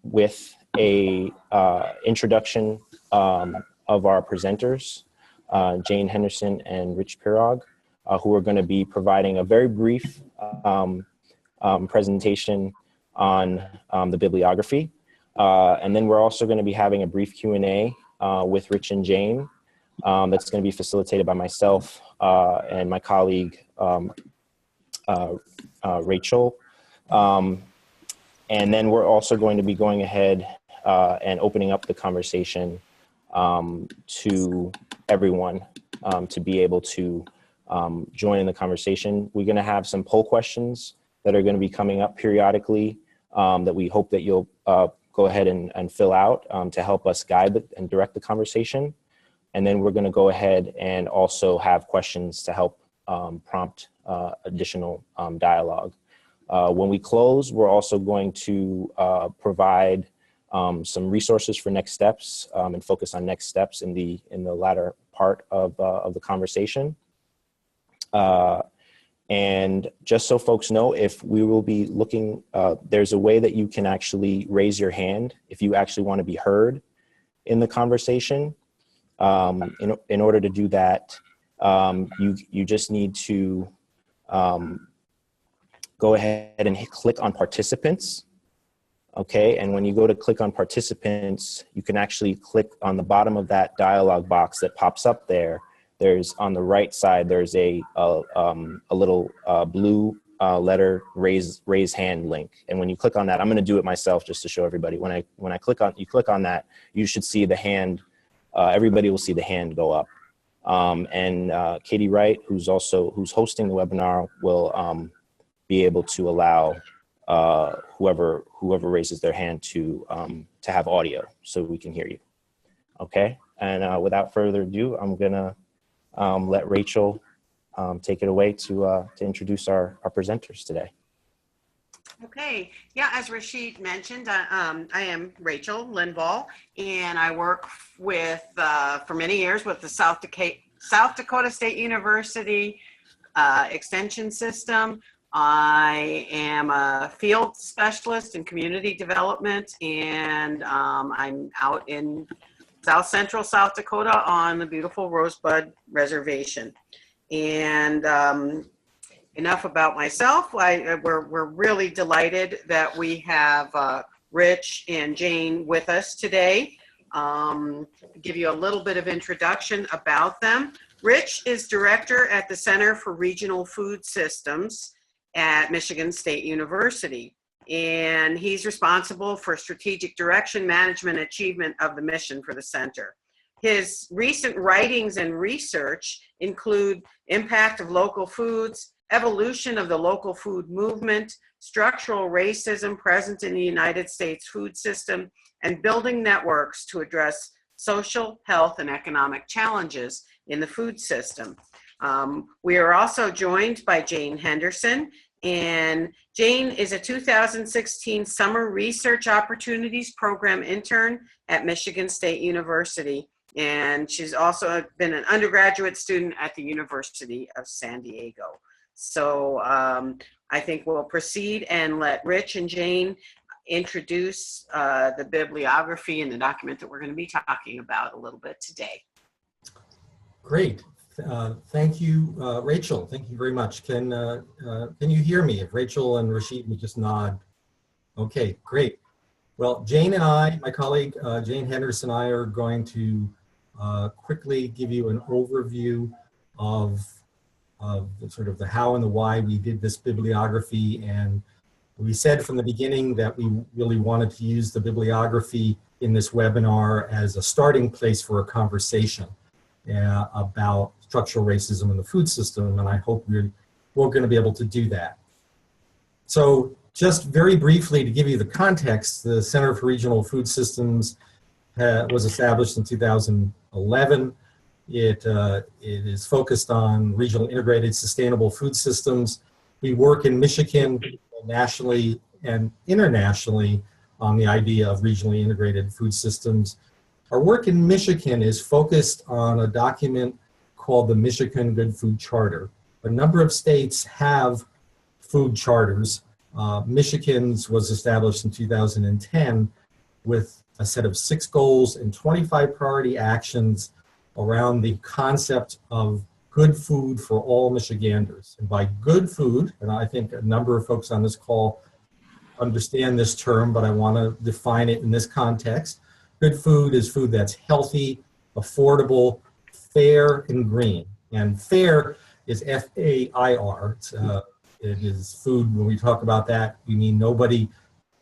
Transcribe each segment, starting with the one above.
with a introduction of our presenters, Jane Henderson and Rich Pirog, who are going to be providing a very brief presentation on the bibliography. And then we're also going to be having a brief Q&A with Rich and Jane that's going to be facilitated by myself and my colleague, Rachel. And then we're also going to be going ahead and opening up the conversation to everyone to be able to join in the conversation. We're going to have some poll questions that are going to be coming up periodically that we hope that you'll go ahead and fill out to help us guide and direct the conversation. And then we're going to go ahead and also have questions to help prompt additional dialogue. When we close, we're also going to provide some resources for next steps and focus on next steps in the latter part of the conversation. And just so folks know, if we will be looking, there's a way that you can actually raise your hand if you actually want to be heard in the conversation. In order to do that, you just need to go ahead and click on participants. Okay, and when you go to click on participants, you can actually click on the bottom of that dialog box that pops up there. There's on the right side, there's a little blue letter raise hand link. And when you click on that, I'm going to do it myself just to show everybody. When I click on that, you should see the hand. Everybody will see the hand go up. And Katie Wright, who's hosting the webinar, will be able to allow whoever raises their hand to have audio so we can hear you. Okay, and without further ado, I'm gonna let Rachel take it away to introduce our presenters today. Okay, yeah, as Rashid mentioned, I am Rachel Lindvall, and I work with, for many years with the South Dakota State University Extension System. I am a field specialist in community development, and I'm out in South Central South Dakota on the beautiful Rosebud Reservation. And enough about myself. We're really delighted that we have Rich and Jane with us today. Give you a little bit of introduction about them. Rich is director at the Center for Regional Food Systems at Michigan State University, and he's responsible for strategic direction, management, achievement of the mission for the center. His recent writings and research include impact of local foods, evolution of the local food movement, structural racism present in the United States food system, and building networks to address social, health, and economic challenges in the food system. We are also joined by Jane Henderson, and Jane is a 2016 Summer Research Opportunities Program intern at Michigan State University, and she's also been an undergraduate student at the University of San Diego. So I think we'll proceed and let Rich and Jane introduce the bibliography and the document that we're going to be talking about a little bit today. Great. Thank you, Rachel. Thank you very much. Can you hear me? If Rachel and Rashid would just nod. Okay, great. Well, Jane and I, my colleague Jane Henderson and I, are going to quickly give you an overview of the sort of the how and the why we did this bibliography. And we said from the beginning that we really wanted to use the bibliography in this webinar as a starting place for a conversation about structural racism in the food system, and I hope we're going to be able to do that. So just very briefly to give you the context, the Center for Regional Food Systems was established in 2011. It is focused on regional integrated sustainable food systems. We work in Michigan nationally and internationally on the idea of regionally integrated food systems. Our work in Michigan is focused on a document called the Michigan Good Food Charter. A number of states have food charters, Michigan's was established in 2010 with a set of 6 goals and 25 priority actions around the concept of good food for all Michiganders. And by good food, and I think a number of folks on this call understand this term, but I want to define it in this context. Good food is food that's healthy, affordable, fair, and green. And fair is F-A-I-R. It is food. When we talk about that, we mean nobody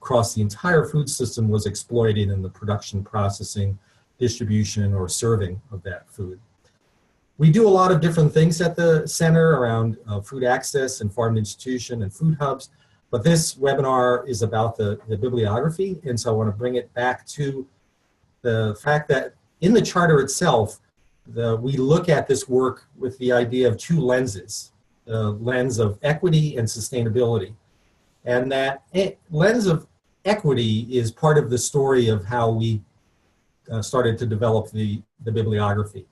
across the entire food system was exploited in the production, processing, distribution, or serving of that food. We do a lot of different things at the center around food access and farm institution and food hubs, but this webinar is about the bibliography, and so I want to bring it back to the fact that in the charter itself, we look at this work with the idea of 2 lenses, the lens of equity and sustainability. And that lens of equity is part of the story of how we started to develop the bibliography.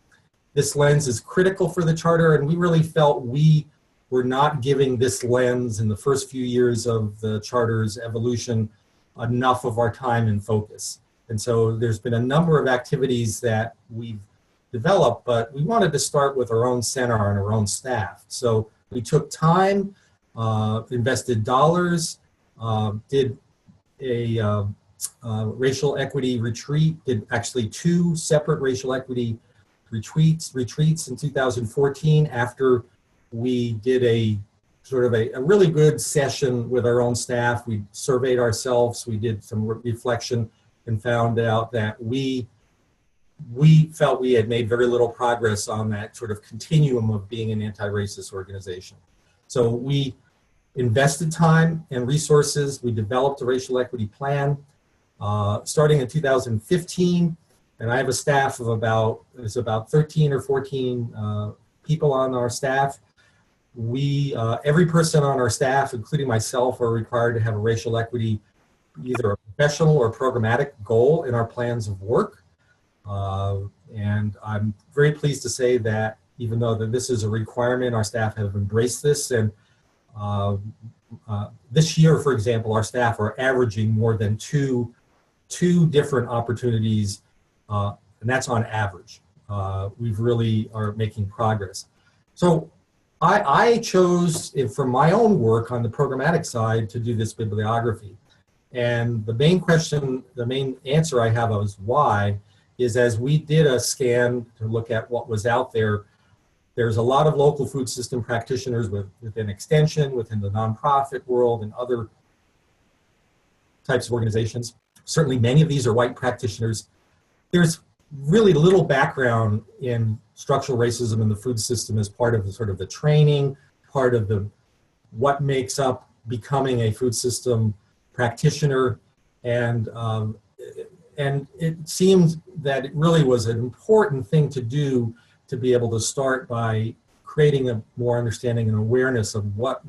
This lens is critical for the charter, and we really felt we were not giving this lens in the first few years of the charter's evolution enough of our time and focus. And so there's been a number of activities that we've developed, but we wanted to start with our own center and our own staff. So we took time, invested dollars, did a racial equity retreat, did actually 2 separate racial equity retreats in 2014 after we did a sort of a really good session with our own staff. We surveyed ourselves, we did some reflection and found out that we felt we had made very little progress on that sort of continuum of being an anti-racist organization. So we invested time and resources. We developed a racial equity plan starting in 2015. And I have a staff of about 13 or 14 people on our staff. Every person on our staff, including myself, are required to have a racial equity, either a professional or programmatic goal in our plans of work. And I'm very pleased to say that even though that this is a requirement, our staff have embraced this. And this year, for example, our staff are averaging more than two different opportunities, and that's on average. We've really are making progress. So I chose, from my own work on the programmatic side, to do this bibliography. And the main answer I have is why, is as we did a scan to look at what was out there, there's a lot of local food system practitioners within Extension, within the nonprofit world, and other types of organizations. Certainly many of these are white practitioners. There's really little background in structural racism in the food system as part of the sort of the training, part of what makes up becoming a food system practitioner, and it seemed that it really was an important thing to do, to be able to start by creating a more understanding and awareness of what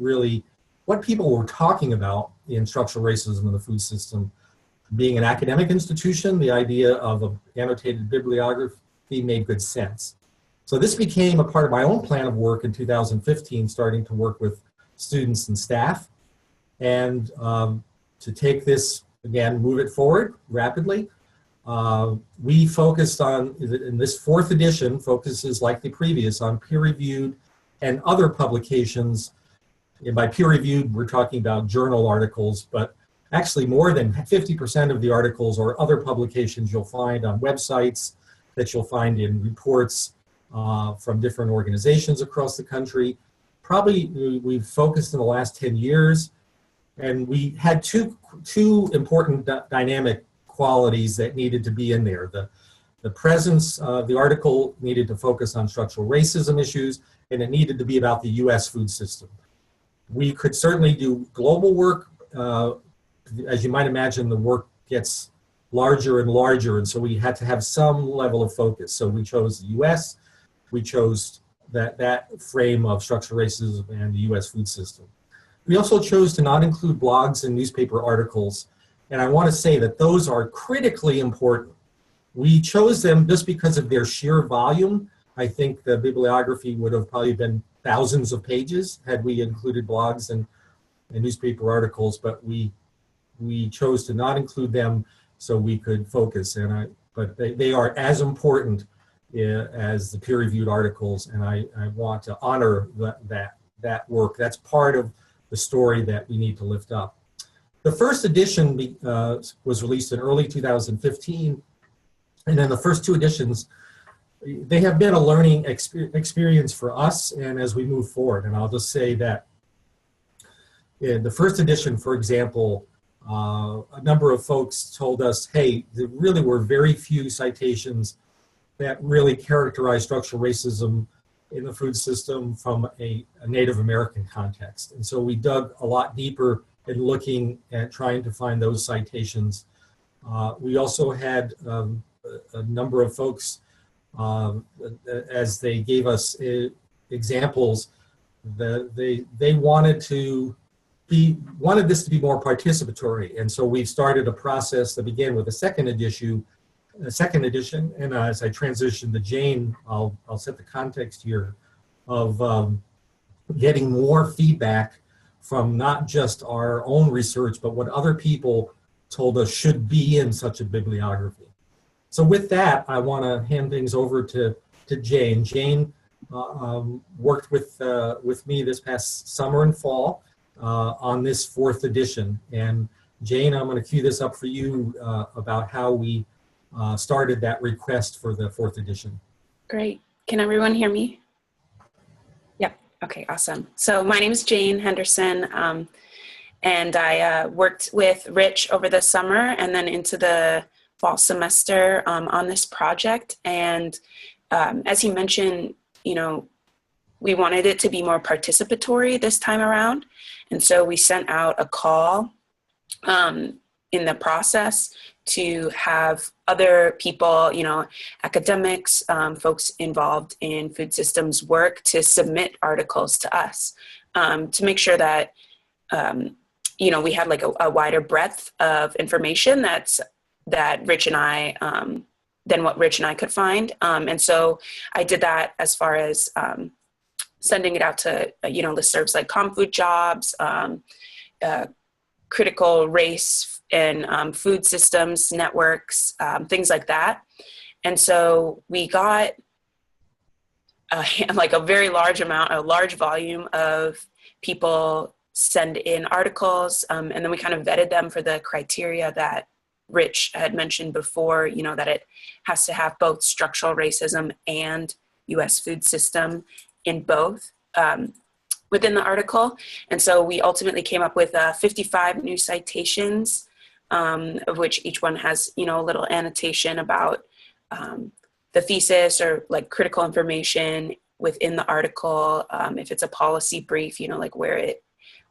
people were talking about in structural racism in the food system. Being an academic institution, the idea of an annotated bibliography made good sense. So this became a part of my own plan of work in 2015, starting to work with students and staff, and to take this, again, move it forward rapidly. We focused on, in this 4th edition, focuses like the previous on peer-reviewed and other publications. And by peer-reviewed, we're talking about journal articles, but actually more than 50% of the articles or other publications you'll find on websites, that you'll find in reports from different organizations across the country. Probably we've focused in the last 10 years, and we had two important dynamic qualities that needed to be in there. The presence of the article needed to focus on structural racism issues, and it needed to be about the US food system. We could certainly do global work. As you might imagine, the work gets larger and larger, and so we had to have some level of focus. So we chose the US, we chose that frame of structural racism and the US food system. We also chose to not include blogs and newspaper articles, and I want to say that those are critically important. We chose them just because of their sheer volume. I think the bibliography would have probably been thousands of pages had we included blogs and newspaper articles, but we chose to not include them so we could focus. But they are as important as the peer-reviewed articles, and I want to honor that work. That's part of the story that we need to lift up. The first edition was released in early 2015, and then the first two editions, they have been a learning experience for us and as we move forward. And I'll just say that in the first edition, for example, a number of folks told us, hey, there really were very few citations that really characterize structural racism in the food system from a Native American context. And so we dug a lot deeper in looking at trying to find those citations. We also had a number of folks, as they gave us examples, they wanted this to be more participatory. And so we started a process that began with a second edition. And as I transition to Jane, I'll set the context here of getting more feedback from not just our own research, but what other people told us should be in such a bibliography. So with that, I want to hand things over to Jane. Jane worked with me this past summer and fall on this fourth edition. And Jane, I'm going to cue this up for you about how we started that request for the fourth edition. Great. Can everyone hear me? Yep. Okay, awesome. So my name is Jane Henderson, and I worked with Rich over the summer and then into the fall semester on this project. And as he mentioned, we wanted it to be more participatory this time around. And so we sent out a call in the process to have other people, academics, folks involved in food systems work to submit articles to us to make sure that, we had like a wider breadth of information that Rich and I, than what Rich and I could find. And so I did that as far as sending it out to, listservs like ComFood Jobs, critical race and food systems networks, things like that. And so we got a very large volume of people send in articles, and then we kind of vetted them for the criteria that Rich had mentioned before, that it has to have both structural racism and U.S. food system in both within the article. And so we ultimately came up with 55 new citations, of which each one has, a little annotation about the thesis or like critical information within the article. If it's a policy brief, like where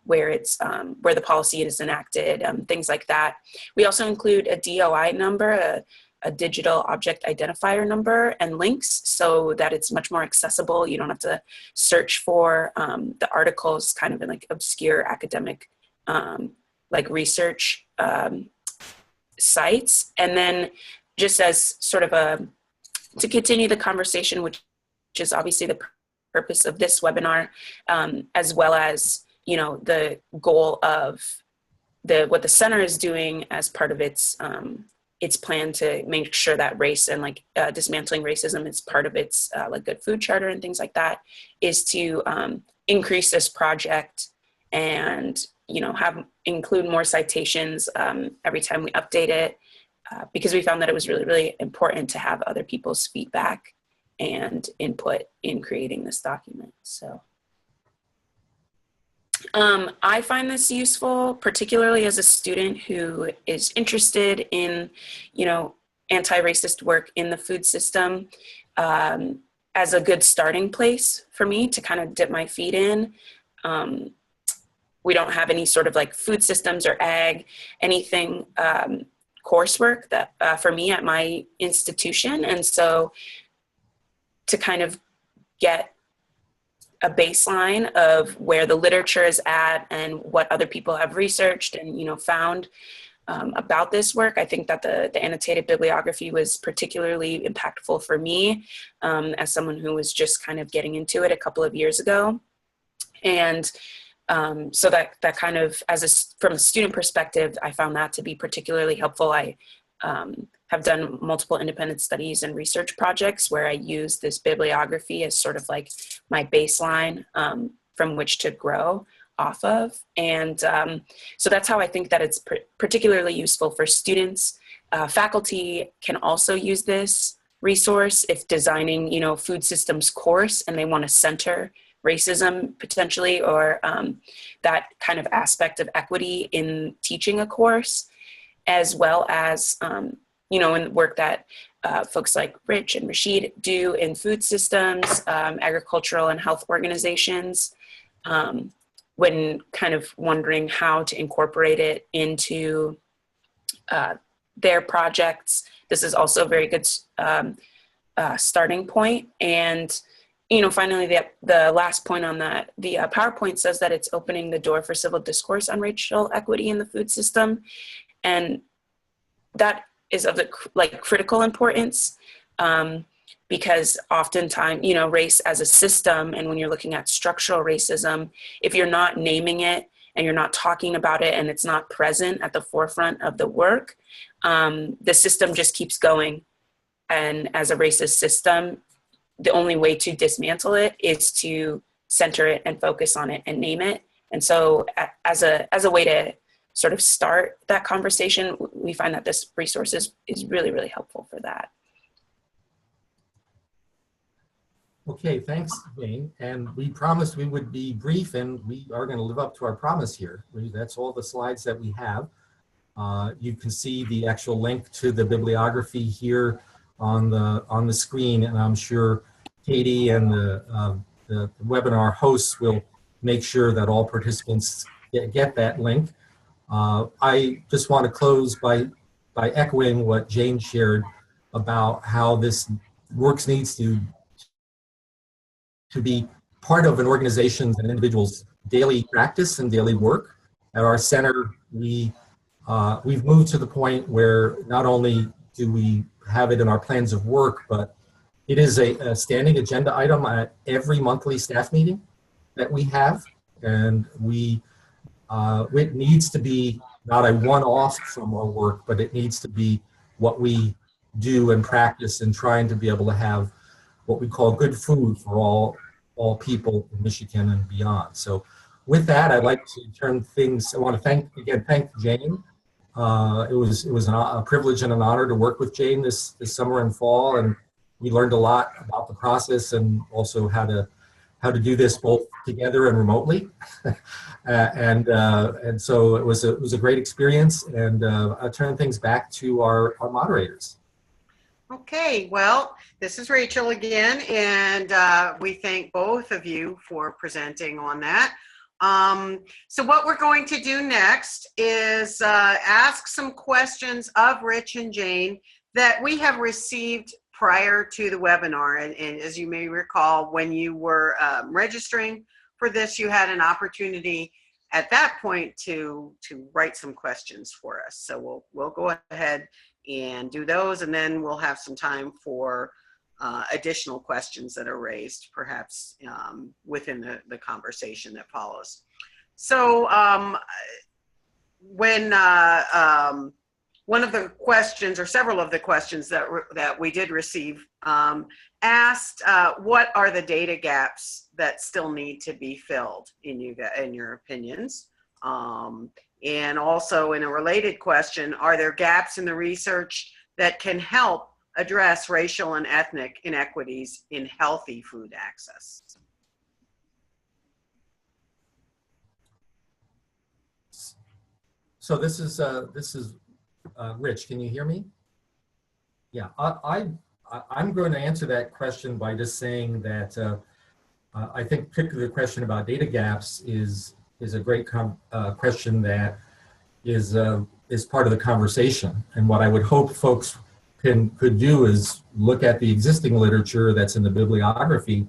the policy is enacted, things like that. We also include a DOI number, a digital object identifier number, and links so that it's much more accessible. You don't have to search for the articles kind of in like obscure academic research sites. And then just as sort of to continue the conversation, which is obviously the purpose of this webinar, as well as the goal of what the center is doing as part of its plan to make sure that race and dismantling racism is part of its good food charter and things like that, is to increase this project and include more citations every time we update it, because we found that it was really, really important to have other people's feedback and input in creating this document. So I find this useful, particularly as a student who is interested in, anti-racist work in the food system, as a good starting place for me to kind of dip my feet in. We don't have any sort of food systems or ag, anything coursework that for me at my institution. And so to kind of get a baseline of where the literature is at and what other people have researched and found about this work, I think that the annotated bibliography was particularly impactful for me as someone who was just kind of getting into it a couple of years ago. And So that kind of, from a student perspective, I found that to be particularly helpful. I have done multiple independent studies and research projects where I use this bibliography as sort of like my baseline from which to grow off of. And so that's how I think that it's particularly useful for students. Faculty can also use this resource if designing, food systems course and they want to center racism potentially, or that kind of aspect of equity in teaching a course, as well as, in work that folks like Rich and Rashid do in food systems, agricultural and health organizations, when kind of wondering how to incorporate it into their projects. This is also a very good starting point. And finally, the last point on that, the PowerPoint says that it's opening the door for civil discourse on racial equity in the food system. And that is of the critical importance because oftentimes, race as a system, and when you're looking at structural racism, if you're not naming it and you're not talking about it and it's not present at the forefront of the work, the system just keeps going. And as a racist system, the only way to dismantle it is to center it and focus on it and name it. And so as a way to sort of start that conversation, we find that this resource is really, really helpful for that. Okay, thanks, Jane. And we promised we would be brief, and we are going to live up to our promise here. That's all the slides that we have. You can see the actual link to the bibliography here on the screen, and I'm sure Katie and the webinar hosts will make sure that all participants get that link. I just want to close by echoing what Jane shared about how this work needs to be part of an organization's and individual's daily practice and daily work. At our center, we've moved to the point where not only do we have it in our plans of work, but it is a standing agenda item at every monthly staff meeting that we have. And it needs to be not a one-off from our work, but it needs to be what we do and practice in trying to be able to have what we call good food for all people in Michigan and beyond. So with that, I'd like to turn things, I want to thank Jane. It was a privilege and an honor to work with Jane this summer and fall, and we learned a lot about the process and also how to do this both together and remotely. and so it was a great experience, and I'll turn things back to our moderators. Okay, well, this is Rachel again, and we thank both of you for presenting on that. So what we're going to do next is ask some questions of Rich and Jane that we have received prior to the webinar. And as you may recall, when you were registering for this, you had an opportunity at that point to write some questions for us. So we'll go ahead and do those, and then we'll have some time for additional questions that are raised, perhaps within the conversation that follows. So when one of the questions, or several of the questions that we did receive, asked what are the data gaps that still need to be filled in your opinions? And also in a related question, are there gaps in the research that can help address racial and ethnic inequities in healthy food access? So this is Rich. Can you hear me? Yeah, I'm going to answer that question by just saying that I think particularly the question about data gaps is a great question that is part of the conversation. And what I would hope folks could do is look at the existing literature that's in the bibliography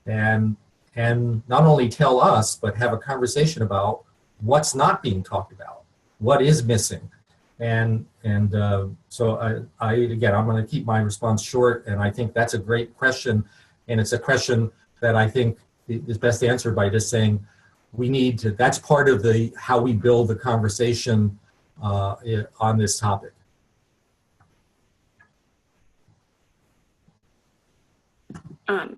and not only tell us, but have a conversation about what's not being talked about, what is missing. And so again, I'm going to keep my response short, and I think that's a great question. And it's a question that I think is best answered by just saying, we need to, that's part of the, how we build the conversation on this topic.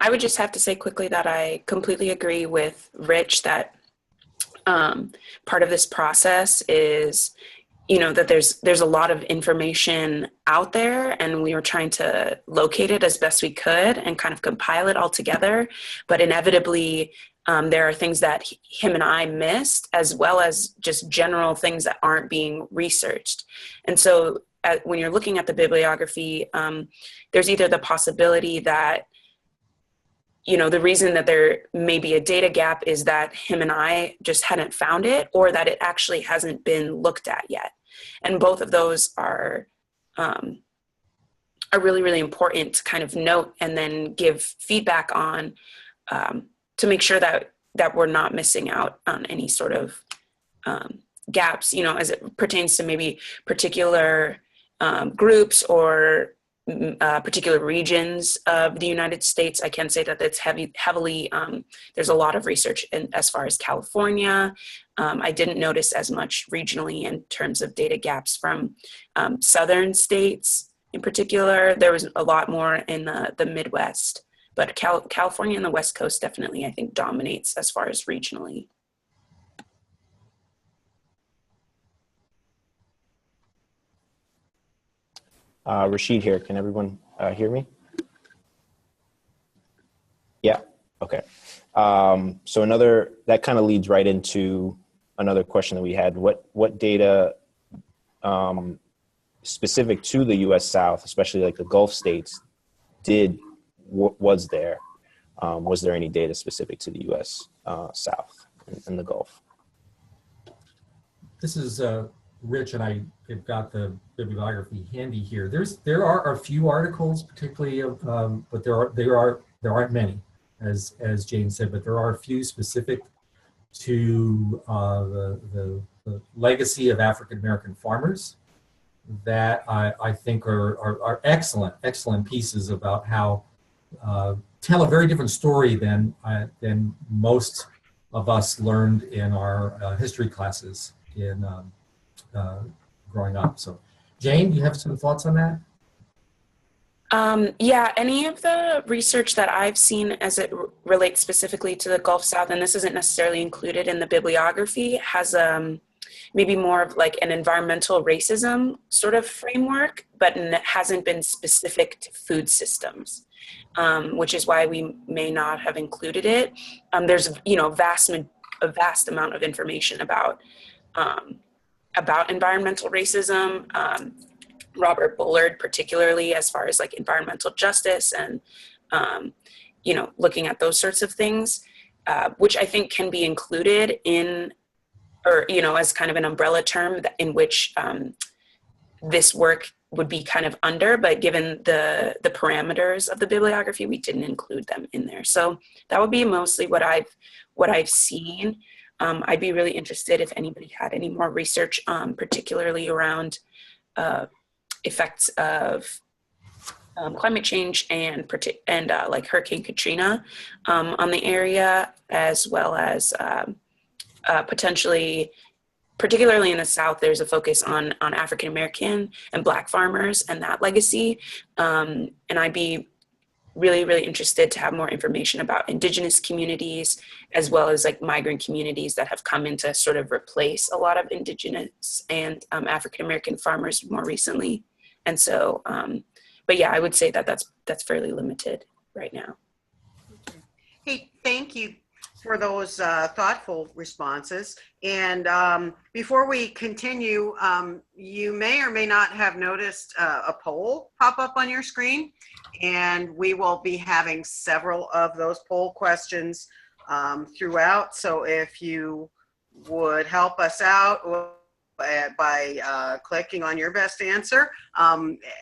I would just have to say quickly that I completely agree with Rich that part of this process is, that there's a lot of information out there, and we were trying to locate it as best we could and kind of compile it all together. But inevitably, there are things that him and I missed, as well as just general things that aren't being researched. And so when you're looking at the bibliography, there's either the possibility that the reason that there may be a data gap is that him and I just hadn't found it, or that it actually hasn't been looked at yet. And both of those are really, really important to kind of note and then give feedback on, to make sure that we're not missing out on any sort of gaps, as it pertains to maybe particular groups or particular regions of the United States. I can say that it's heavily, there's a lot of research as far as California. I didn't notice as much regionally in terms of data gaps from southern states in particular. There was a lot more in the Midwest, but California and the West Coast definitely, I think, dominates as far as regionally. Rashid here. Can everyone hear me? Yeah. Okay. So that kind of leads right into another question that we had. What data specific to the U.S. South, especially like the Gulf states, was there? Was there any data specific to the U.S. South and the Gulf? This is Rich, and I've got the bibliography handy here. There are a few articles, particularly but there aren't many, as Jane said, but there are a few specific to the legacy of African American farmers that I think are excellent pieces about how tell a very different story than most of us learned in our history classes in growing up. So Jane, do you have some thoughts on that? Yeah, any of the research that I've seen as it relates specifically to the Gulf South, and this isn't necessarily included in the bibliography, has maybe more of like an environmental racism sort of framework, but it hasn't been specific to food systems, which is why we may not have included it. There's a vast amount of information about environmental racism, Robert Bullard particularly, as far as like environmental justice and, looking at those sorts of things, which I think can be included in, or, as kind of an umbrella term in which this work would be kind of under, but given the parameters of the bibliography, we didn't include them in there. So that would be mostly what I've seen. I'd be really interested if anybody had any more research, particularly around effects of climate change and like Hurricane Katrina on the area, as well as potentially, particularly in the South, there's a focus on African American and Black farmers and that legacy. And I'd be really, really interested to have more information about indigenous communities, as well as like migrant communities that have come in to sort of replace a lot of indigenous and African American farmers more recently. And so, but yeah, I would say that that's fairly limited right now. Hey, thank you for those thoughtful responses. And before we continue, you may or may not have noticed a poll pop up on your screen, and we will be having several of those poll questions throughout. So if you would help us out by clicking on your best answer,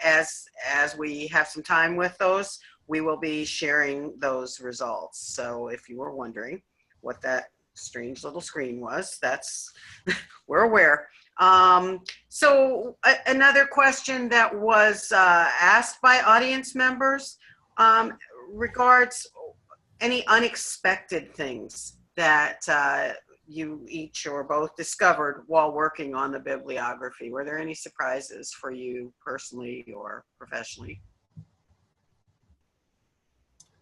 as we have some time with those, we will be sharing those results. So if you were wondering what that strange little screen was, we're aware. So another question that was asked by audience members regards any unexpected things that you each or both discovered while working on the bibliography? Were there any surprises for you personally or professionally?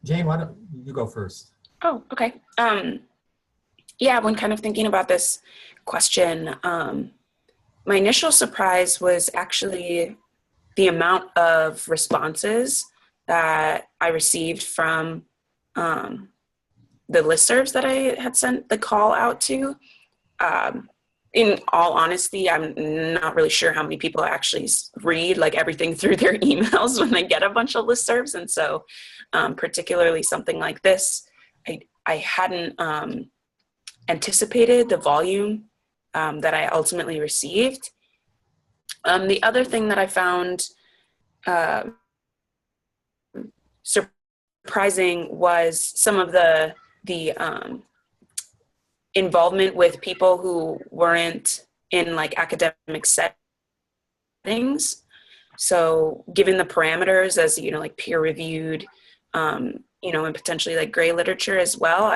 Jane, why don't you go first? Oh, okay. Yeah, when kind of thinking about this question, my initial surprise was actually the amount of responses that I received from the listservs that I had sent the call out to. In all honesty, I'm not really sure how many people actually read like everything through their emails when they get a bunch of listservs. And so particularly something like this, I hadn't anticipated the volume that I ultimately received. The other thing that I found surprising was some of the involvement with people who weren't in like academic settings. So given the parameters as, you know, like peer reviewed, you know, and potentially like gray literature as well,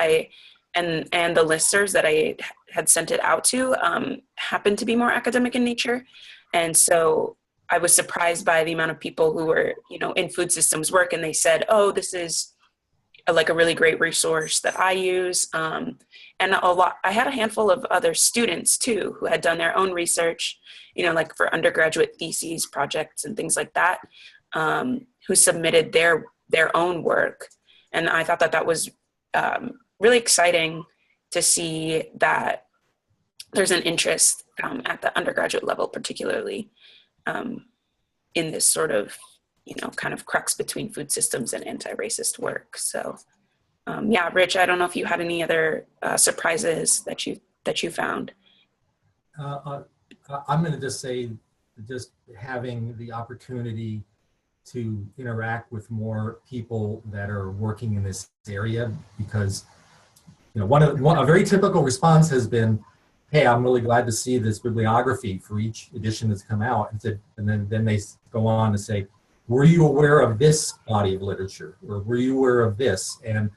and the listservs that I had sent it out to happened to be more academic in nature. And so I was surprised by the amount of people who were, you know, in food systems work, and they said, oh, this is like a really great resource that I use. And I had a handful of other students too, who had done their own research, you know, like for undergraduate theses, projects and things like that, who submitted their own work. And I thought that was really exciting to see that there's an interest at the undergraduate level, particularly in this sort of, you know, kind of crux between food systems and anti-racist work. So yeah, Rich, I don't know if you had any other surprises that you found. I'm going to just say, just having the opportunity to interact with more people that are working in this area, because, you know, a very typical response has been, hey, I'm really glad to see this bibliography for each edition that's come out. And then they go on to say, were you aware of this body of literature, or were you aware of this? And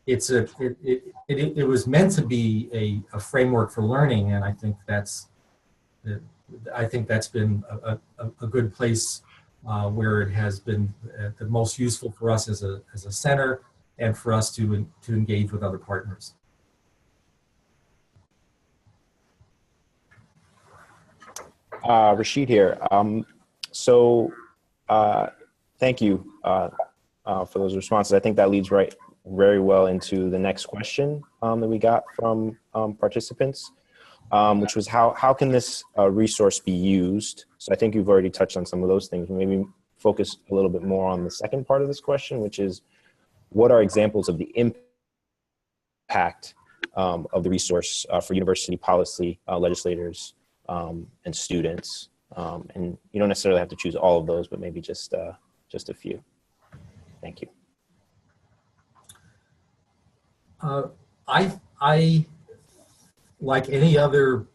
it was meant to be a framework for learning, and I think that's been a good place where it has been the most useful for us as a center, and for us to engage with other partners. Rashid here. Thank you for those responses. I think that leads very well into the next question that we got from participants, which was how can this resource be used? So I think you've already touched on some of those things. Maybe focus a little bit more on the second part of this question, which is what are examples of the impact of the resource for university policy legislators and students? And you don't necessarily have to choose all of those, but maybe just a few. Thank you. I like any other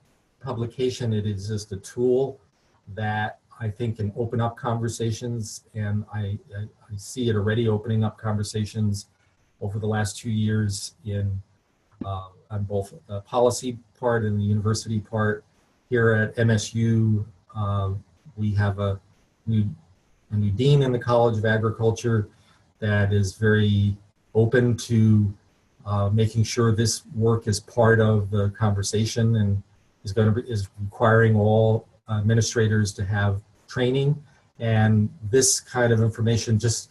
publication, it is just a tool that I think can open up conversations, and I see it already opening up conversations over the last 2 years on both the policy part and the university part. Here at MSU, we have a new dean in the College of Agriculture that is very open to making sure this work is part of the conversation, and is requiring all administrators to have training. And this kind of information just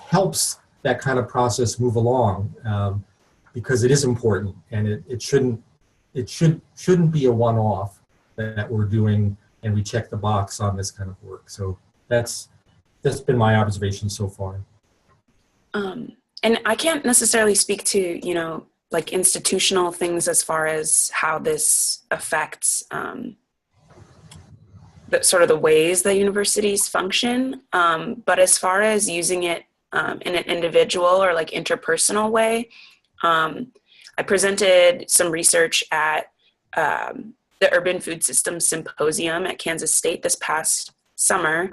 helps that kind of process move along, because it is important, and it shouldn't be a one-off that we're doing and we check the box on this kind of work. So that's been my observation so far. And I can't necessarily speak to, you know, like institutional things as far as how this affects the ways that universities function. But as far as using it in an individual or like interpersonal way, I presented some research at the Urban Food Systems Symposium at Kansas State this past summer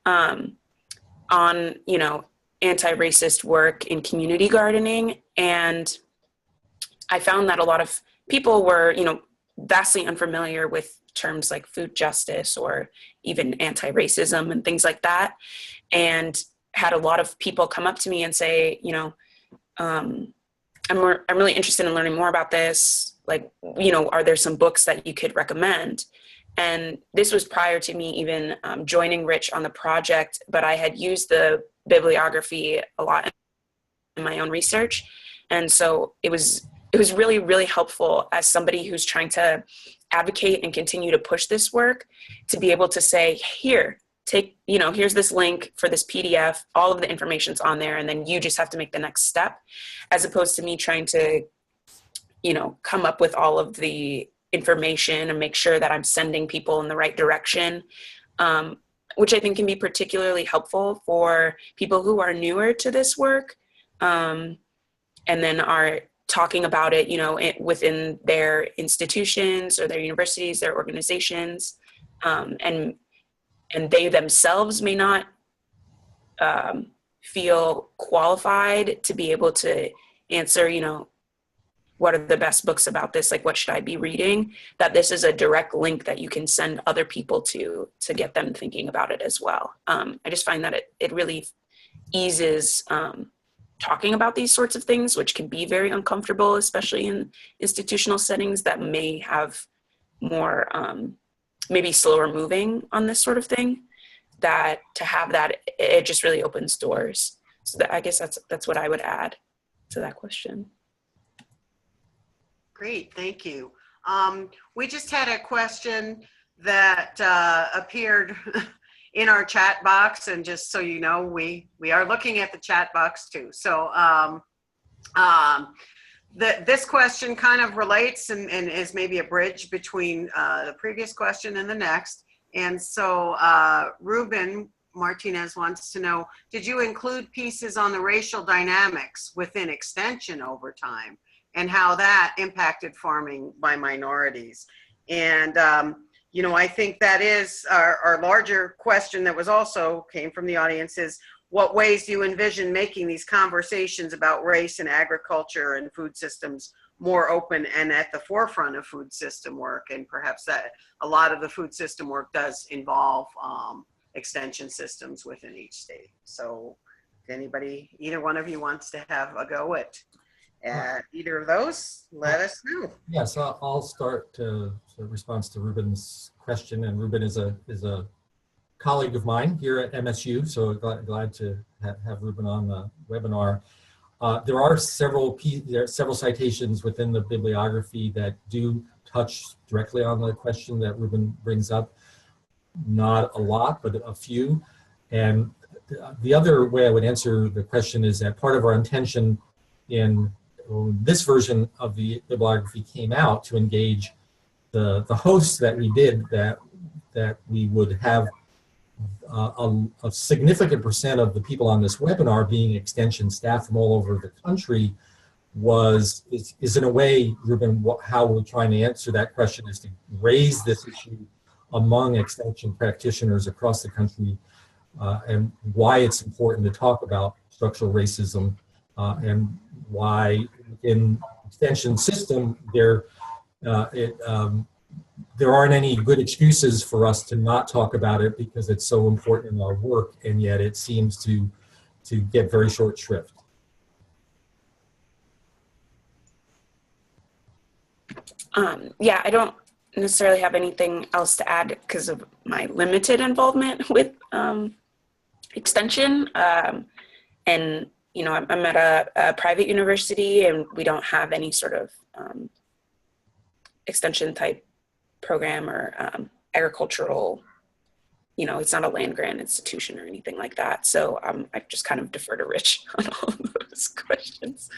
on, you know, anti-racist work in community gardening. And I found that a lot of people were, vastly unfamiliar with terms like food justice or even anti-racism and things like that. And had a lot of people come up to me and say, I'm really interested in learning more about this. Like, are there some books that you could recommend? And this was prior to me even joining Rich on the project, but I had used the bibliography a lot in my own research. And so it was really, really helpful as somebody who's trying to advocate and continue to push this work to be able to say, here, take, here's this link for this PDF, all of the information's on there, and then you just have to make the next step, as opposed to me trying to, come up with all of the information and make sure that I'm sending people in the right direction, which I think can be particularly helpful for people who are newer to this work, and then are talking about it, within their institutions or their universities, their organizations, and they themselves may not feel qualified to be able to answer, what are the best books about this? Like, what should I be reading? That this is a direct link that you can send other people to get them thinking about it as well. I just find that it really eases talking about these sorts of things, which can be very uncomfortable, especially in institutional settings that may have more, maybe slower moving on this sort of thing, that to have that, it just really opens doors. So I guess that's what I would add to that question. Great, thank you. We just had a question that appeared in our chat box, and just so you know, we are looking at the chat box too. So this question kind of relates and is maybe a bridge between the previous question and the next. And so Ruben Martinez wants to know, did you include pieces on the racial dynamics within extension over time, and how that impacted farming by minorities? And, I think that is our larger question that was also came from the audience is, what ways do you envision making these conversations about race and agriculture and food systems more open and at the forefront of food system work? And perhaps that a lot of the food system work does involve extension systems within each state. So if anybody, either one of you wants to have a go at either of those, let us know. Yes, I'll start the response to Ruben's question. And Ruben is a colleague of mine here at MSU, so glad to have Ruben on the webinar. There are several citations within the bibliography that do touch directly on the question that Ruben brings up. Not a lot, but a few. And the other way I would answer the question is that part of our intention in this version of the bibliography came out to engage the hosts that we did, that we would have a significant percent of the people on this webinar being extension staff from all over the country is in a way, Ruben, how we're trying to answer that question is to raise this issue among extension practitioners across the country, and why it's important to talk about structural racism, and why in extension system there aren't any good excuses for us to not talk about it, because it's so important in our work, and yet it seems to get very short shrift. Yeah, I don't necessarily have anything else to add because of my limited involvement with extension. And I'm at a private university, and we don't have any sort of extension type program or agricultural, it's not a land grant institution or anything like that. So I just kind of defer to Rich on all of those questions.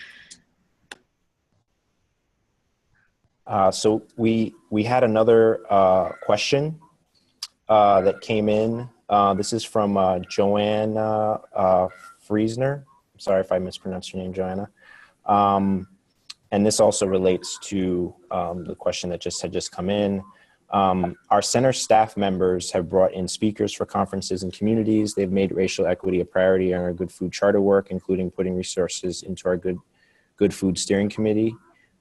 So we had another question that came in. This is from Joanna Friesner. Sorry if I mispronounced your name, Joanna. And this also relates to the question that had just come in. Our center staff members have brought in speakers for conferences and communities. They've made racial equity a priority in our Good Food Charter work, including putting resources into our Good Food Steering Committee.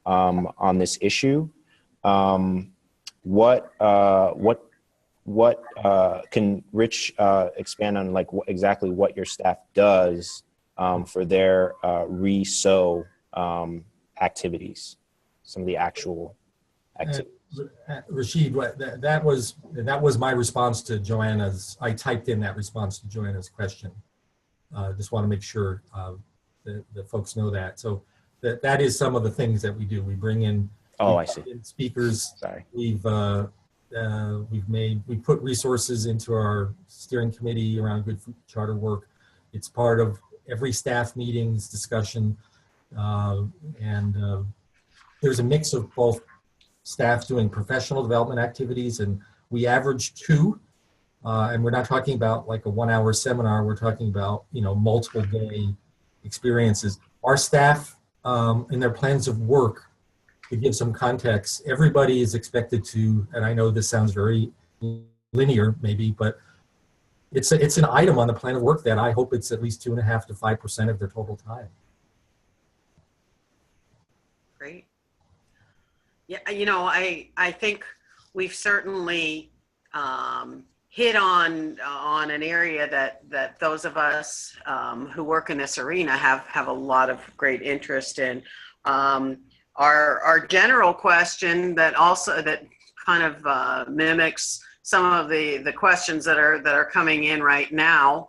on this issue. What can Rich expand on, like exactly what your staff does for their re-sow activities, some of the actual activities? Rashid, that was my response to Joanna's. I typed in that response to Joanna's question. Just want to make sure the folks know that. So that is some of the things that we do. We bring in. I see. Speakers. Sorry. We put resources into our steering committee around good food charter work. It's part of every staff meetings discussion, and there's a mix of both staff doing professional development activities, and we average 2, and we're not talking about like a 1-hour seminar. We're talking about, multiple day experiences. Our staff, in their plans of work, to give some context, everybody is expected to, and I know this sounds very linear maybe, but it's an item on the plan of work that I hope it's at least 2.5 to 5% of their total time. Great. Yeah, I think we've certainly hit on an area that those of us who work in this arena have a lot of great interest in. Our general question that kind of mimics some of the questions that are coming in right now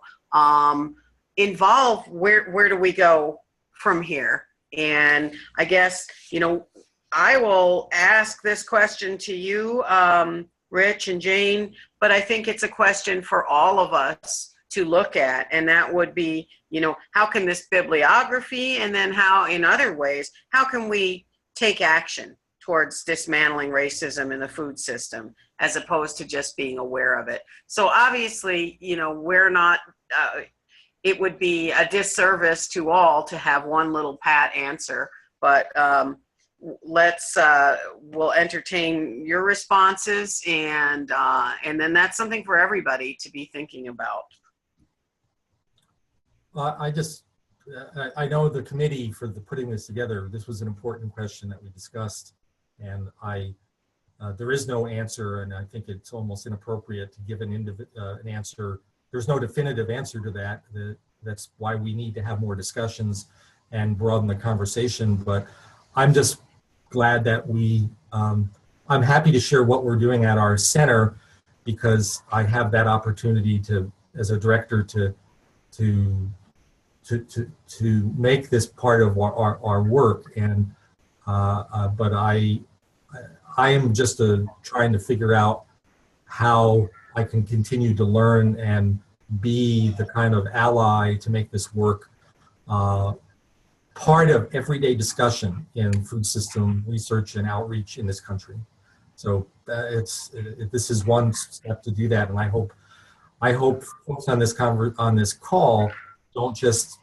involve where do we go from here? And I guess, I will ask this question to you, Rich and Jane, but I think it's a question for all of us to look at, and that would be, how can this bibliography, and then how, in other ways, how can we take action towards dismantling racism in the food system, as opposed to just being aware of it? So obviously, we're not, it would be a disservice to all to have one little pat answer, but we'll entertain your responses, and then that's something for everybody to be thinking about. I know the committee for putting this together, this was an important question that we discussed, and there is no answer, and I think it's almost inappropriate to give an answer. There's no definitive answer to that. That's why we need to have more discussions and broaden the conversation. But I'm just glad that I'm happy to share what we're doing at our center, because I have that opportunity to, as a director, to make this part of our work. And but I am just trying to figure out how I can continue to learn and be the kind of ally to make this work part of everyday discussion in food system research and outreach in this country. So this is one step to do that, and I hope folks on this call don't just,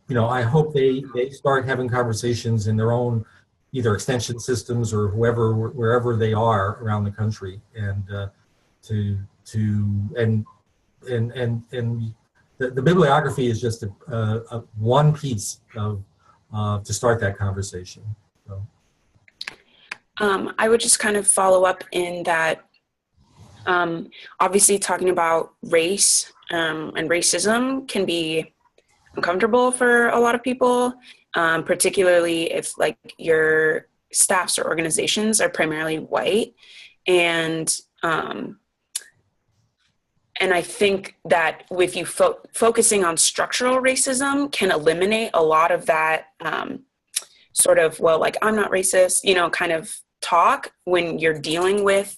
I hope they start having conversations in their own either extension systems or wherever they are around the country, and the bibliography is just a one piece of to start that conversation. So. I would just kind of follow up in that, obviously talking about race and racism can be uncomfortable for a lot of people, particularly if like your staffs or organizations are primarily white. And I think that with you focusing on structural racism can eliminate a lot of that sort of, well, like, I'm not racist, kind of talk when you're dealing with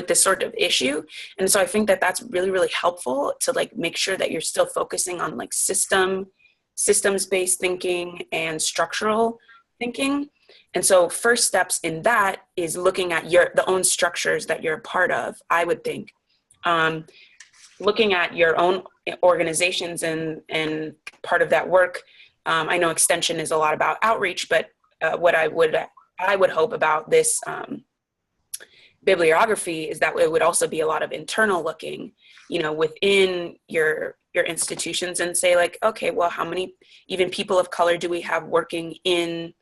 this sort of issue. And so I think that that's really, really helpful to like make sure that you're still focusing on like systems-based thinking and structural thinking. And so first steps in that is looking at the own structures that you're a part of, I would think. Looking at your own organizations and part of that work. I know extension is a lot about outreach, but what I would hope about this bibliography is that it would also be a lot of internal looking, within your institutions, and say like, okay, well, how many even people of color do we have working in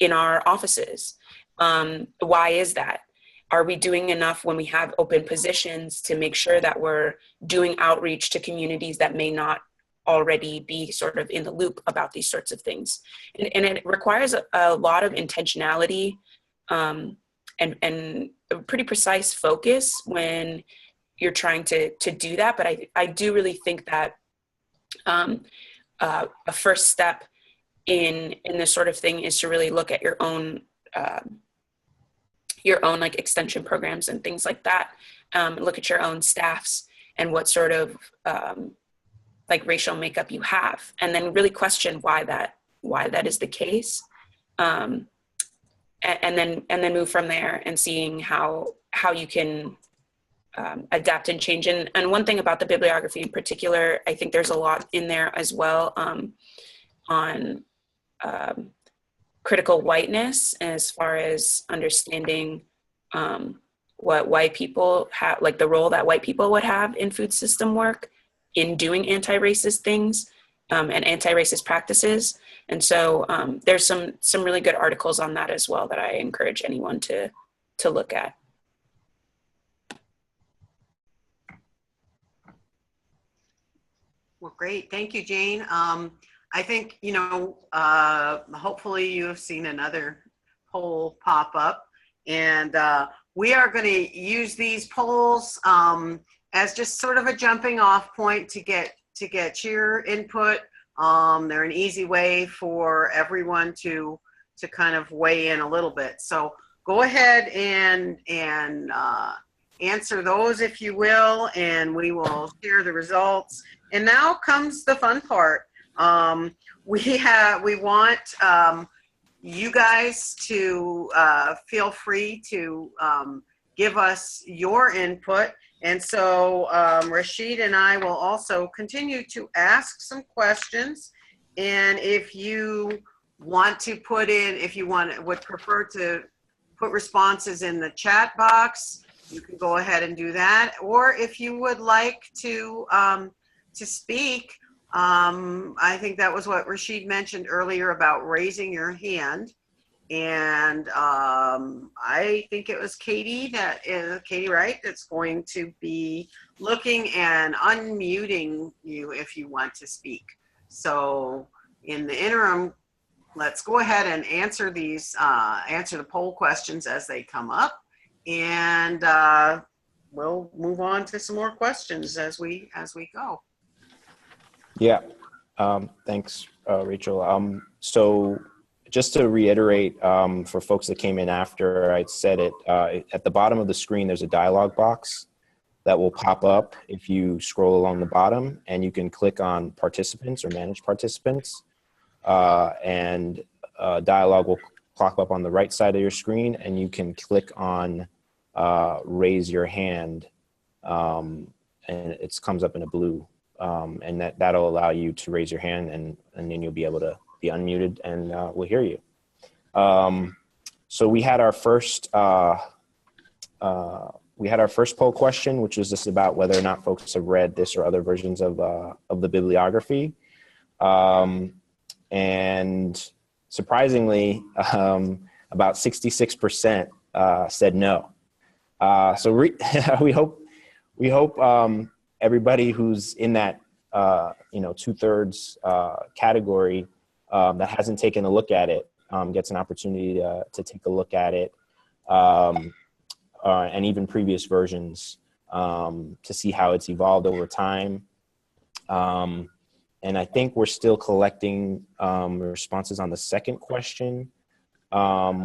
in our offices. Why is that? Are we doing enough when we have open positions to make sure that we're doing outreach to communities that may not already be sort of in the loop about these sorts of things? And it requires a lot of intentionality and a pretty precise focus when you're trying to do that. But I do really think that a first step in this sort of thing is to really look at your own like extension programs and things like that. Look at your own staffs and what sort of like racial makeup you have, and then really question why that is the case, and then move from there and seeing how you can adapt and change. And one thing about the bibliography in particular, I think there's a lot in there as well on critical whiteness, as far as understanding what white people have, like the role that white people would have in food system work, in doing anti-racist things and anti-racist practices. And so there's some really good articles on that as well that I encourage anyone to look at. Well, great. Thank you, Jane. I think, hopefully you've seen another poll pop up, and we are going to use these polls as just sort of a jumping off point to get your input. They're an easy way for everyone to kind of weigh in a little bit. So go ahead and answer those if you will, and we will share the results. And now comes the fun part. We want you guys to feel free to give us your input. And so Rashid and I will also continue to ask some questions. And if you want to would prefer to put responses in the chat box, you can go ahead and do that. Or if you would like to speak, I think that was what Rashid mentioned earlier about raising your hand. And I think it was Katie Wright, that's going to be looking and unmuting you if you want to speak. So in the interim, let's go ahead and answer the poll questions as they come up, and we'll move on to some more questions as we go. Yeah, thanks, Rachel. So just to reiterate, for folks that came in after I said it, at the bottom of the screen, there's a dialog box that will pop up if you scroll along the bottom, and you can click on participants or manage participants, and dialog will pop up on the right side of your screen, and you can click on raise your hand, and it comes up in a blue, and that'll allow you to raise your hand, and then you'll be able to be unmuted, and we'll hear you. So we had our first poll question, which was just about whether or not folks have read this or other versions of the bibliography. And surprisingly, about 66% said no. So we hope everybody who's in that 2/3 category that hasn't taken a look at it gets an opportunity to take a look at it, and even previous versions, to see how it's evolved over time. And I think we're still collecting responses on the second question,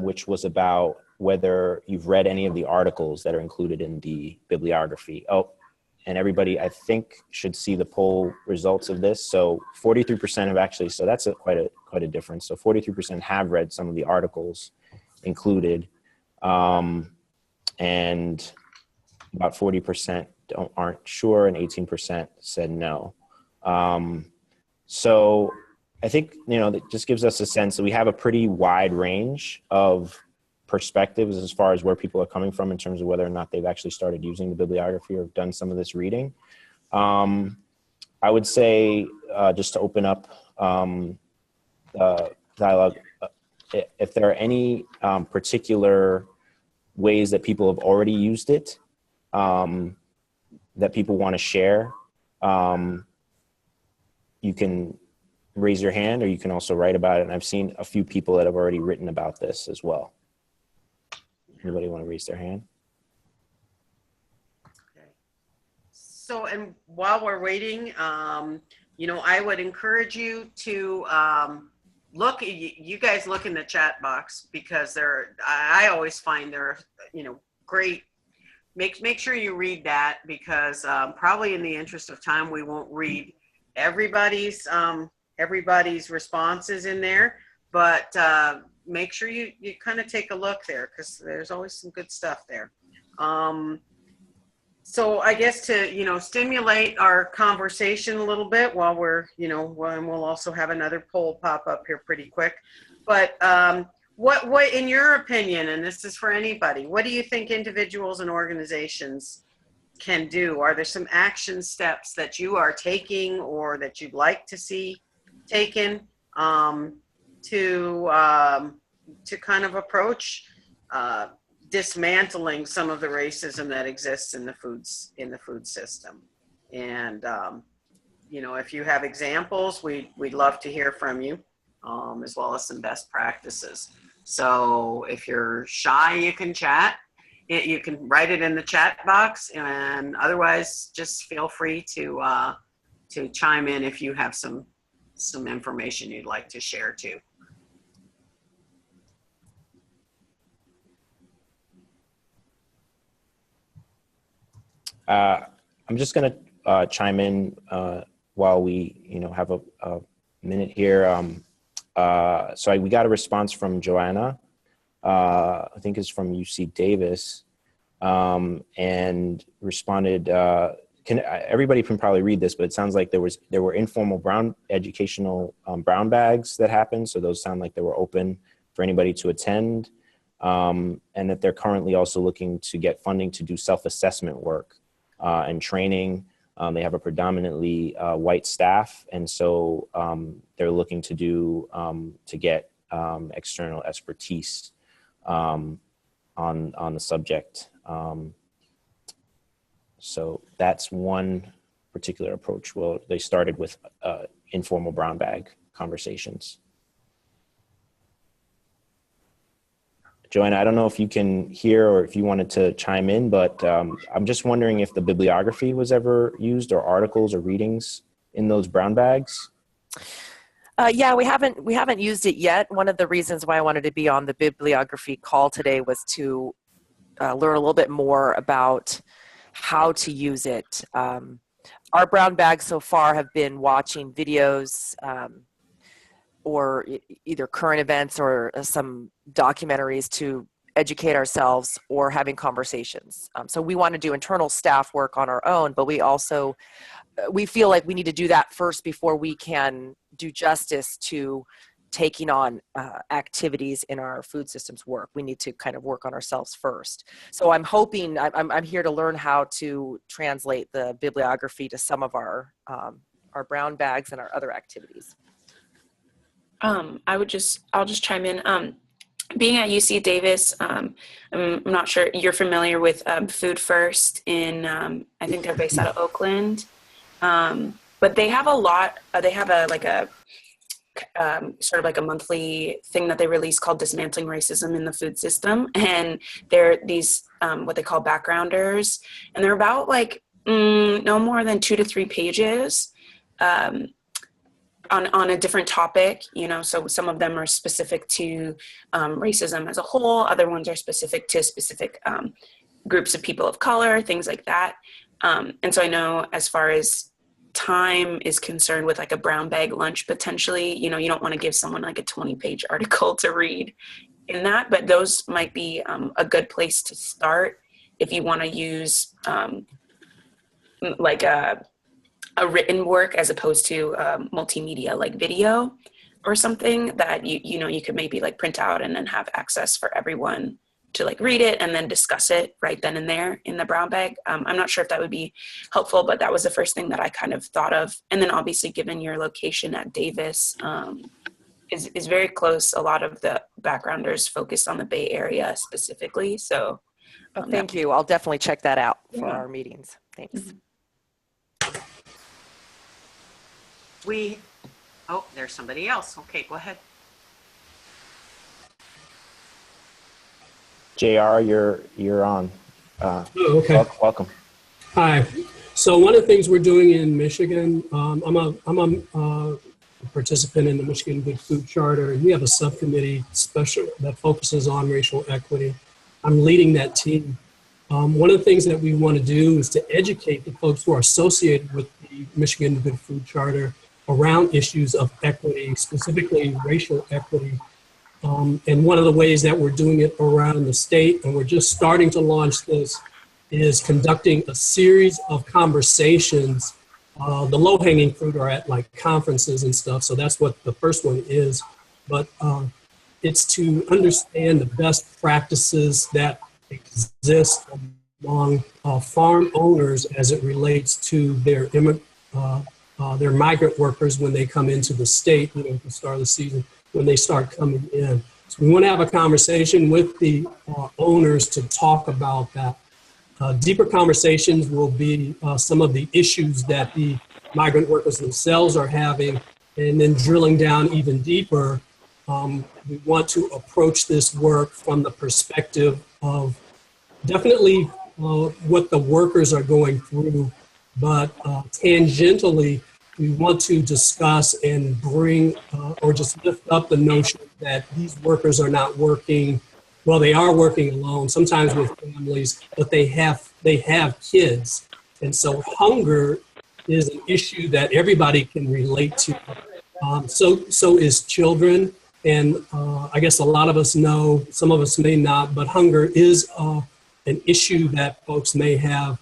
which was about whether you've read any of the articles that are included in the bibliography. Oh, and everybody, I think, should see the poll results of this. So 43% have actually, so that's quite a difference. So 43% have read some of the articles included, and about 40% aren't sure, and 18% said no. So I think, that just gives us a sense that we have a pretty wide range of perspectives as far as where people are coming from in terms of whether or not they've actually started using the bibliography or have done some of this reading. I would say, just to open up dialogue if there are any particular ways that people have already used it that people want to share, you can raise your hand, or you can also write about it. And I've seen a few people that have already written about this as well. Anybody want to raise their hand? Okay. So, and while we're waiting, you know, I would encourage you to you guys look in the chat box, because I always find they're, you know, great. Make sure you read that, because probably in the interest of time, we won't read everybody's responses in there, but make sure you kind of take a look there, because there's always some good stuff there. So I guess to, you know, stimulate our conversation a little bit while we're, you know, and we'll also have another poll pop up here pretty quick. But what in your opinion, and this is for anybody, what do you think individuals and organizations can do? Are there some action steps that you are taking, or that you'd like to see taken to kind of approach dismantling some of the racism that exists in the food system? And you know, if you have examples, we'd love to hear from you, as well as some best practices. So if you're shy, you can chat. You can write it in the chat box, and otherwise just feel free to chime in if you have some information you'd like to share too. I'm just going to chime in while we, you know, have a minute here. So we got a response from Joanna. I think it's from UC Davis, and responded, everybody can probably read this, but it sounds like there were informal educational brown bags that happened. So those sound like they were open for anybody to attend, and that they're currently also looking to get funding to do self-assessment work and training. They have a predominantly white staff, and so they're looking to get external expertise on the subject. So that's one particular approach. Well, they started with informal brown bag conversations. Joanna, I don't know if you can hear or if you wanted to chime in, but I'm just wondering if the bibliography was ever used, or articles or readings in those brown bags. Yeah, we haven't used it yet. One of the reasons why I wanted to be on the bibliography call today was to learn a little bit more about how to use it. Our brown bags so far have been watching videos or either current events or some documentaries to educate ourselves, or having conversations. So we want to do internal staff work on our own, but we feel like we need to do that first before we can do justice to taking on activities in our food systems work. We need to kind of work on ourselves first. So I'm hoping, I'm here to learn how to translate the bibliography to some of our brown bags and our other activities. I'll just chime in. Being at UC Davis, I'm not sure you're familiar with Food First in, I think they're based out of Oakland. But they have they have a sort of like a monthly thing that they release called Dismantling Racism in the Food System. And they're these, what they call backgrounders. And they're about like no more than 2 to 3 pages on a different topic, you know. So some of them are specific to racism as a whole. Other ones are specific to specific groups of people of color, things like that. And so I know as far as time is concerned with like a brown bag lunch, potentially, you know, you don't want to give someone like a 20-page article to read in that, but those might be a good place to start if you want to use like a written work as opposed to multimedia like video or something that you know you could maybe like print out and then have access for everyone to like read it and then discuss it right then and there in the brown bag. I'm not sure if that would be helpful, but that was the first thing that I kind of thought of. And then obviously given your location at Davis, is very close. A lot of the backgrounders focused on the Bay Area specifically. So Thank you. I'll definitely check that out for Yeah. our meetings. Thanks. Oh, there's somebody else. Okay, go ahead. JR, you're on. Oh, okay. Welcome. Hi. So one of the things we're doing in Michigan, I'm a participant in the Michigan Good Food Charter, and we have a subcommittee special that focuses on racial equity. I'm leading that team. One of the things that we want to do is to educate the folks who are associated with the Michigan Good Food Charter around issues of equity, specifically racial equity. And one of the ways that we're doing it around the state, and we're just starting to launch this, is conducting a series of conversations. The low-hanging fruit are at like conferences and stuff, so that's what the first one is. But it's to understand the best practices that exist among farm owners as it relates to their migrant workers when they come into the state, at the start of the season, when they start coming in. So we want to have a conversation with the owners to talk about that. Deeper conversations will be some of the issues that the migrant workers themselves are having, and then drilling down even deeper. We want to approach this work from the perspective of definitely what the workers are going through, but tangentially, we want to discuss and bring or just lift up the notion that these workers are not working, well, they are working alone, sometimes with families, but they have kids. And so hunger is an issue that everybody can relate to. So is children. And I guess a lot of us know, some of us may not, but hunger is an issue that folks may have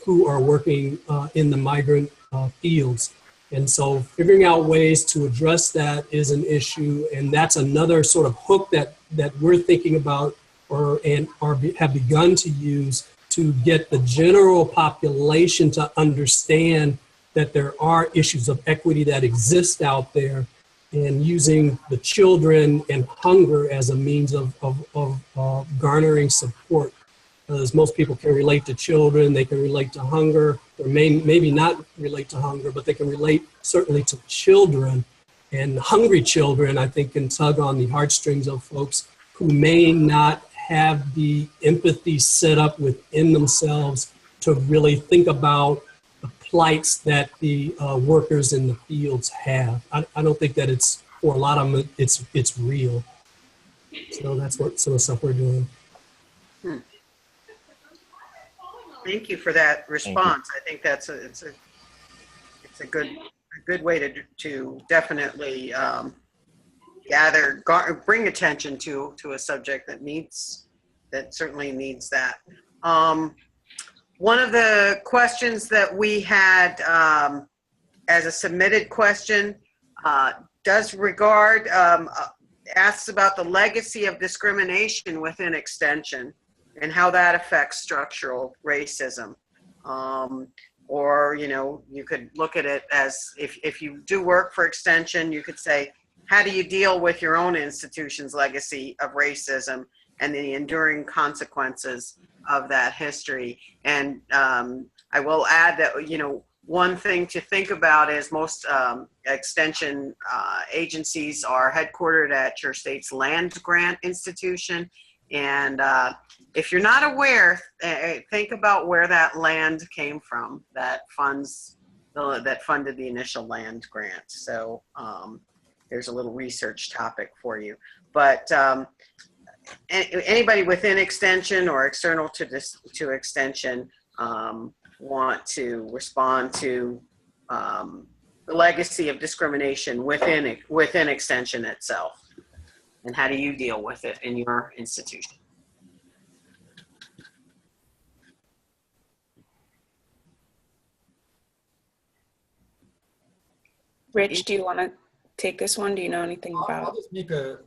who are working in the migrant fields. And so figuring out ways to address that is an issue. And that's another sort of hook that we're thinking about have begun to use to get the general population to understand that there are issues of equity that exist out there, and using the children and hunger as a means of garnering support. As most people can relate to children, they can relate to hunger, or maybe not relate to hunger, but they can relate certainly to children. And hungry children, I think, can tug on the heartstrings of folks who may not have the empathy set up within themselves to really think about the plights that the workers in the fields have. I don't think that it's, for a lot of them, it's real. So that's what some of the stuff we're doing. Thank you for that response. I think it's a good way to definitely bring attention to a subject that certainly needs that. One of the questions that we had as a submitted question does regard asks about the legacy of discrimination within Extension and how that affects structural racism. Or, you could look at it as, if you do work for Extension, you could say, how do you deal with your own institution's legacy of racism and the enduring consequences of that history? And I will add that, one thing to think about is most Extension agencies are headquartered at your state's land grant institution. And if you're not aware, think about where that land came from that funded the initial land grant. So there's a little research topic for you. But anybody within Extension or external to Extension want to respond to the legacy of discrimination within Extension itself? And how do you deal with it in your institution? Rich, do you want to take this one? Do you know anything about? I'll just make a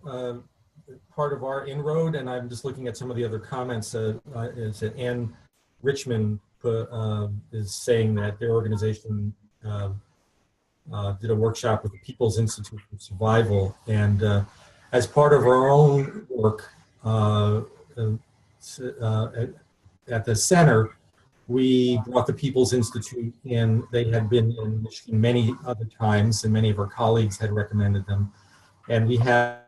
part of our inroad, and I'm just looking at some of the other comments. Is that Ann Richmond is saying that their organization did a workshop with the People's Institute for Survival. And as part of our own work at the center, we brought the People's Institute in. They had been in Michigan many other times, and many of our colleagues had recommended them. And we had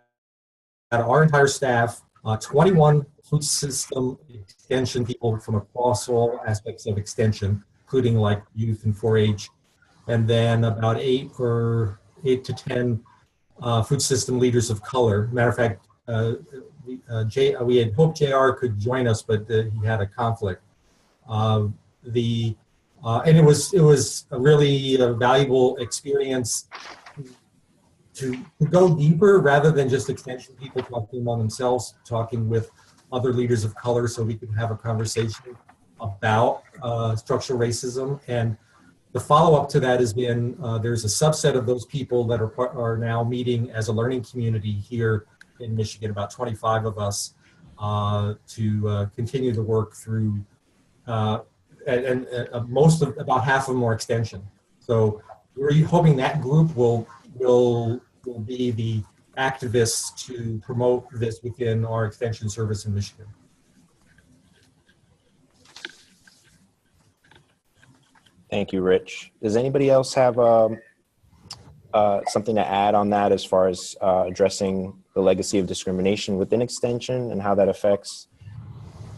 our entire staff, 21 food system extension people from across all aspects of extension, including like youth and 4-H, and then about 8 to 10 food system leaders of color. Matter of fact, we had hoped JR could join us, but he had a conflict. And it was a really valuable experience to go deeper rather than just extension people talking among themselves, talking with other leaders of color, so we could have a conversation about structural racism. And the follow-up to that has been there's a subset of those people that are now meeting as a learning community here in Michigan, about 25 of us, to continue the work through, about half of them are extension. So we're hoping that group will be the activists to promote this within our extension service in Michigan. Thank you, Rich. Does anybody else have something to add on that as far as addressing the legacy of discrimination within extension and how that affects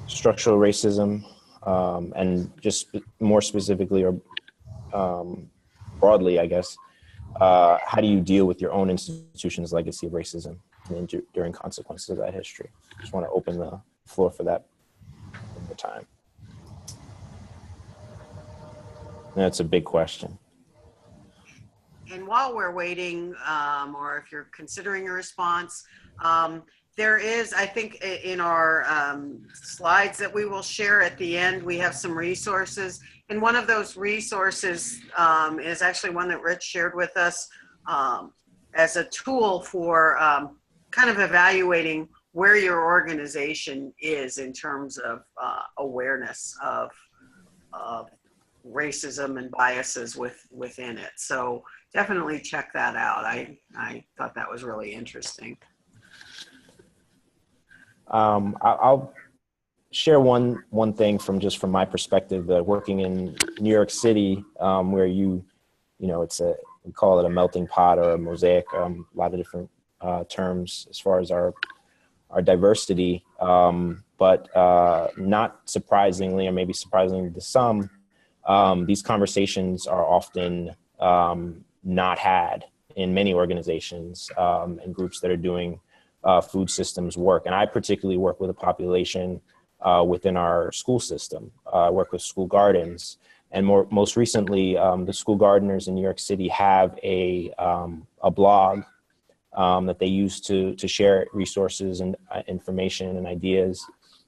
structural racism, and just more specifically or broadly, I guess, how do you deal with your own institution's legacy of racism and enduring consequences of that history? Just want to open the floor for that one more time. That's a big question. And while we're waiting, or if you're considering a response, there is, I think in our slides that we will share at the end, we have some resources. And one of those resources is actually one that Rich shared with us as a tool for kind of evaluating where your organization is in terms of awareness of racism and biases within it. So definitely check that out. I thought that was really interesting. I'll share one thing from my perspective, working in New York City, where we call it a melting pot or a mosaic, a lot of different terms as far as our diversity, but not surprisingly, or maybe surprisingly to some, these conversations are often not had in many organizations and groups that are doing food systems work. And I particularly work with a population within our school system. I work with school gardens. And most recently, the school gardeners in New York City have a blog that they use to share resources and information and ideas.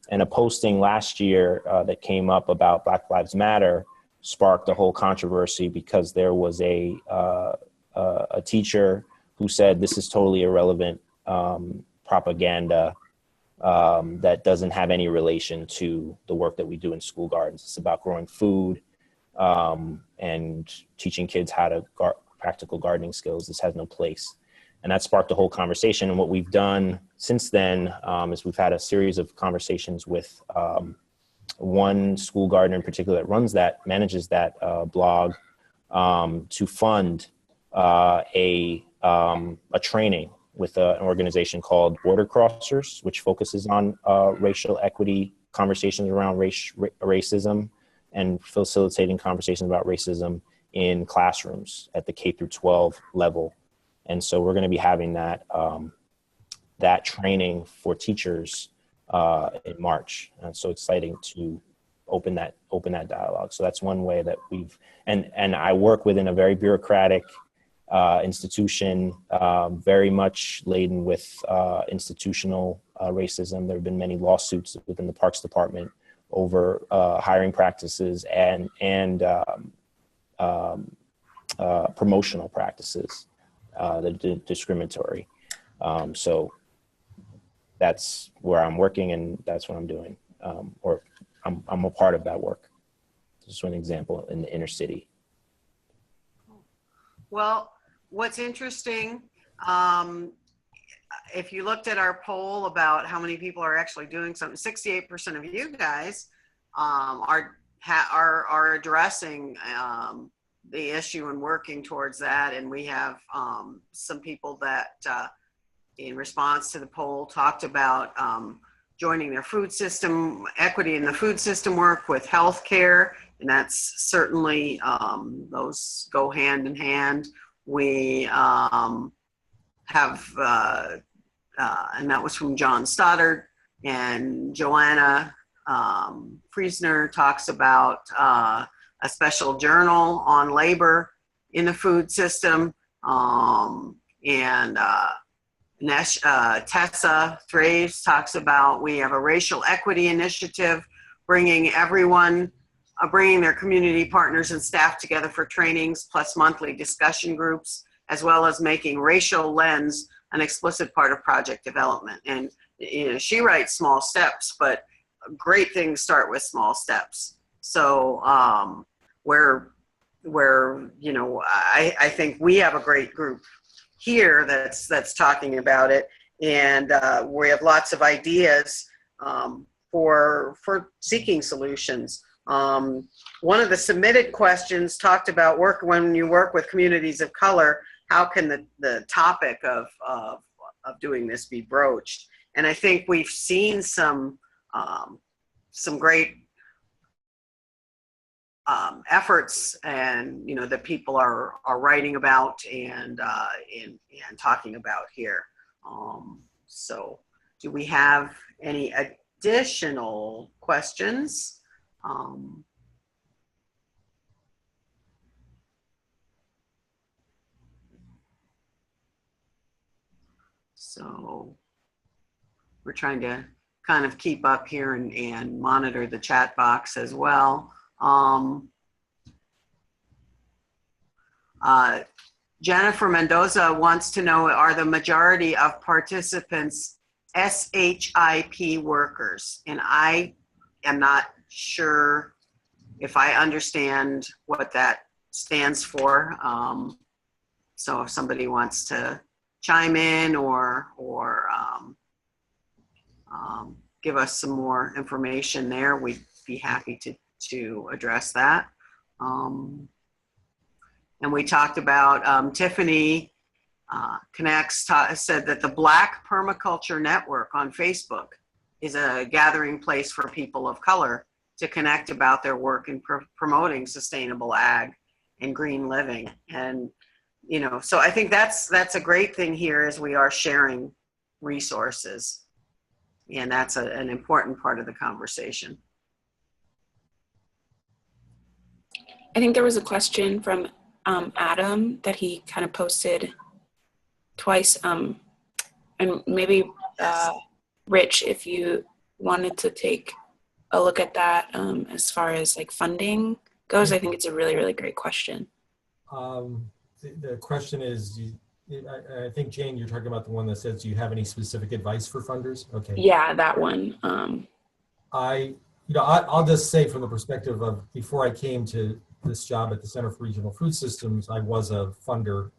And a posting last year that came up about Black Lives Matter sparked a whole controversy because there was a teacher who said this is totally irrelevant propaganda that doesn't have any relation to the work that we do in school gardens. It's about growing food and teaching kids how to practical gardening skills. This has no place. And that sparked a whole conversation. And what we've done since then is we've had a series of conversations with one school gardener in particular that manages that blog to fund a training with an organization called Border Crossers, which focuses on racial equity, conversations around racism, and facilitating conversations about racism in classrooms at the K through 12 level. And so we're going to be having that training for teachers in March. And it's so exciting to open that dialogue. So that's one way that and I work within a very bureaucratic institution, very much laden with institutional racism. There have been many lawsuits within the Parks Department over hiring practices and promotional practices that are discriminatory. So that's where I'm working, and that's what I'm doing, or I'm a part of that work. Just one example in the inner city. Well, what's interesting, if you looked at our poll about how many people are actually doing something, 68% of you guys are addressing the issue and working towards that. And we have some people that, in response to the poll, talked about joining their food system, equity in the food system work with healthcare, and that's certainly, those go hand in hand. We have, and that was from John Stoddard, and Joanna Friesner talks about a special journal on labor in the food system, and Tessa Thraves talks about, we have a racial equity initiative, bringing everyone, bringing their community partners and staff together for trainings, plus monthly discussion groups, as well as making racial lens an explicit part of project development. And you know, she writes small steps, but great things start with small steps. So where you know, I think we have a great group here that's talking about it, and we have lots of ideas for seeking solutions. One of the submitted questions talked about when you work with communities of color, how can the topic of doing this be broached? And I think we've seen some great efforts, and you know, that people are writing about and talking about here. So do we have any additional questions? So we're trying to kind of keep up here and monitor the chat box as well. Jennifer Mendoza wants to know, are the majority of participants SHIP workers? And I am not sure if I understand what that stands for. So if somebody wants to chime in or give us some more information there, we'd be happy to address that. And we talked about, Tiffany Connects said that the Black Permaculture Network on Facebook is a gathering place for people of color to connect about their work in promoting sustainable ag and green living. And, you know, so I think that's a great thing here, as we are sharing resources. And that's an important part of the conversation. I think there was a question from Adam that he kind of posted twice. And maybe Rich, if you wanted to take a look at that as far as like funding goes, I think it's a really, really great question. The question is, I think, Jane, you're talking about the one that says, do you have any specific advice for funders? Okay. Yeah, that one. I'll just say, from the perspective of, before I came to this job at the Center for Regional Food Systems, I was a funder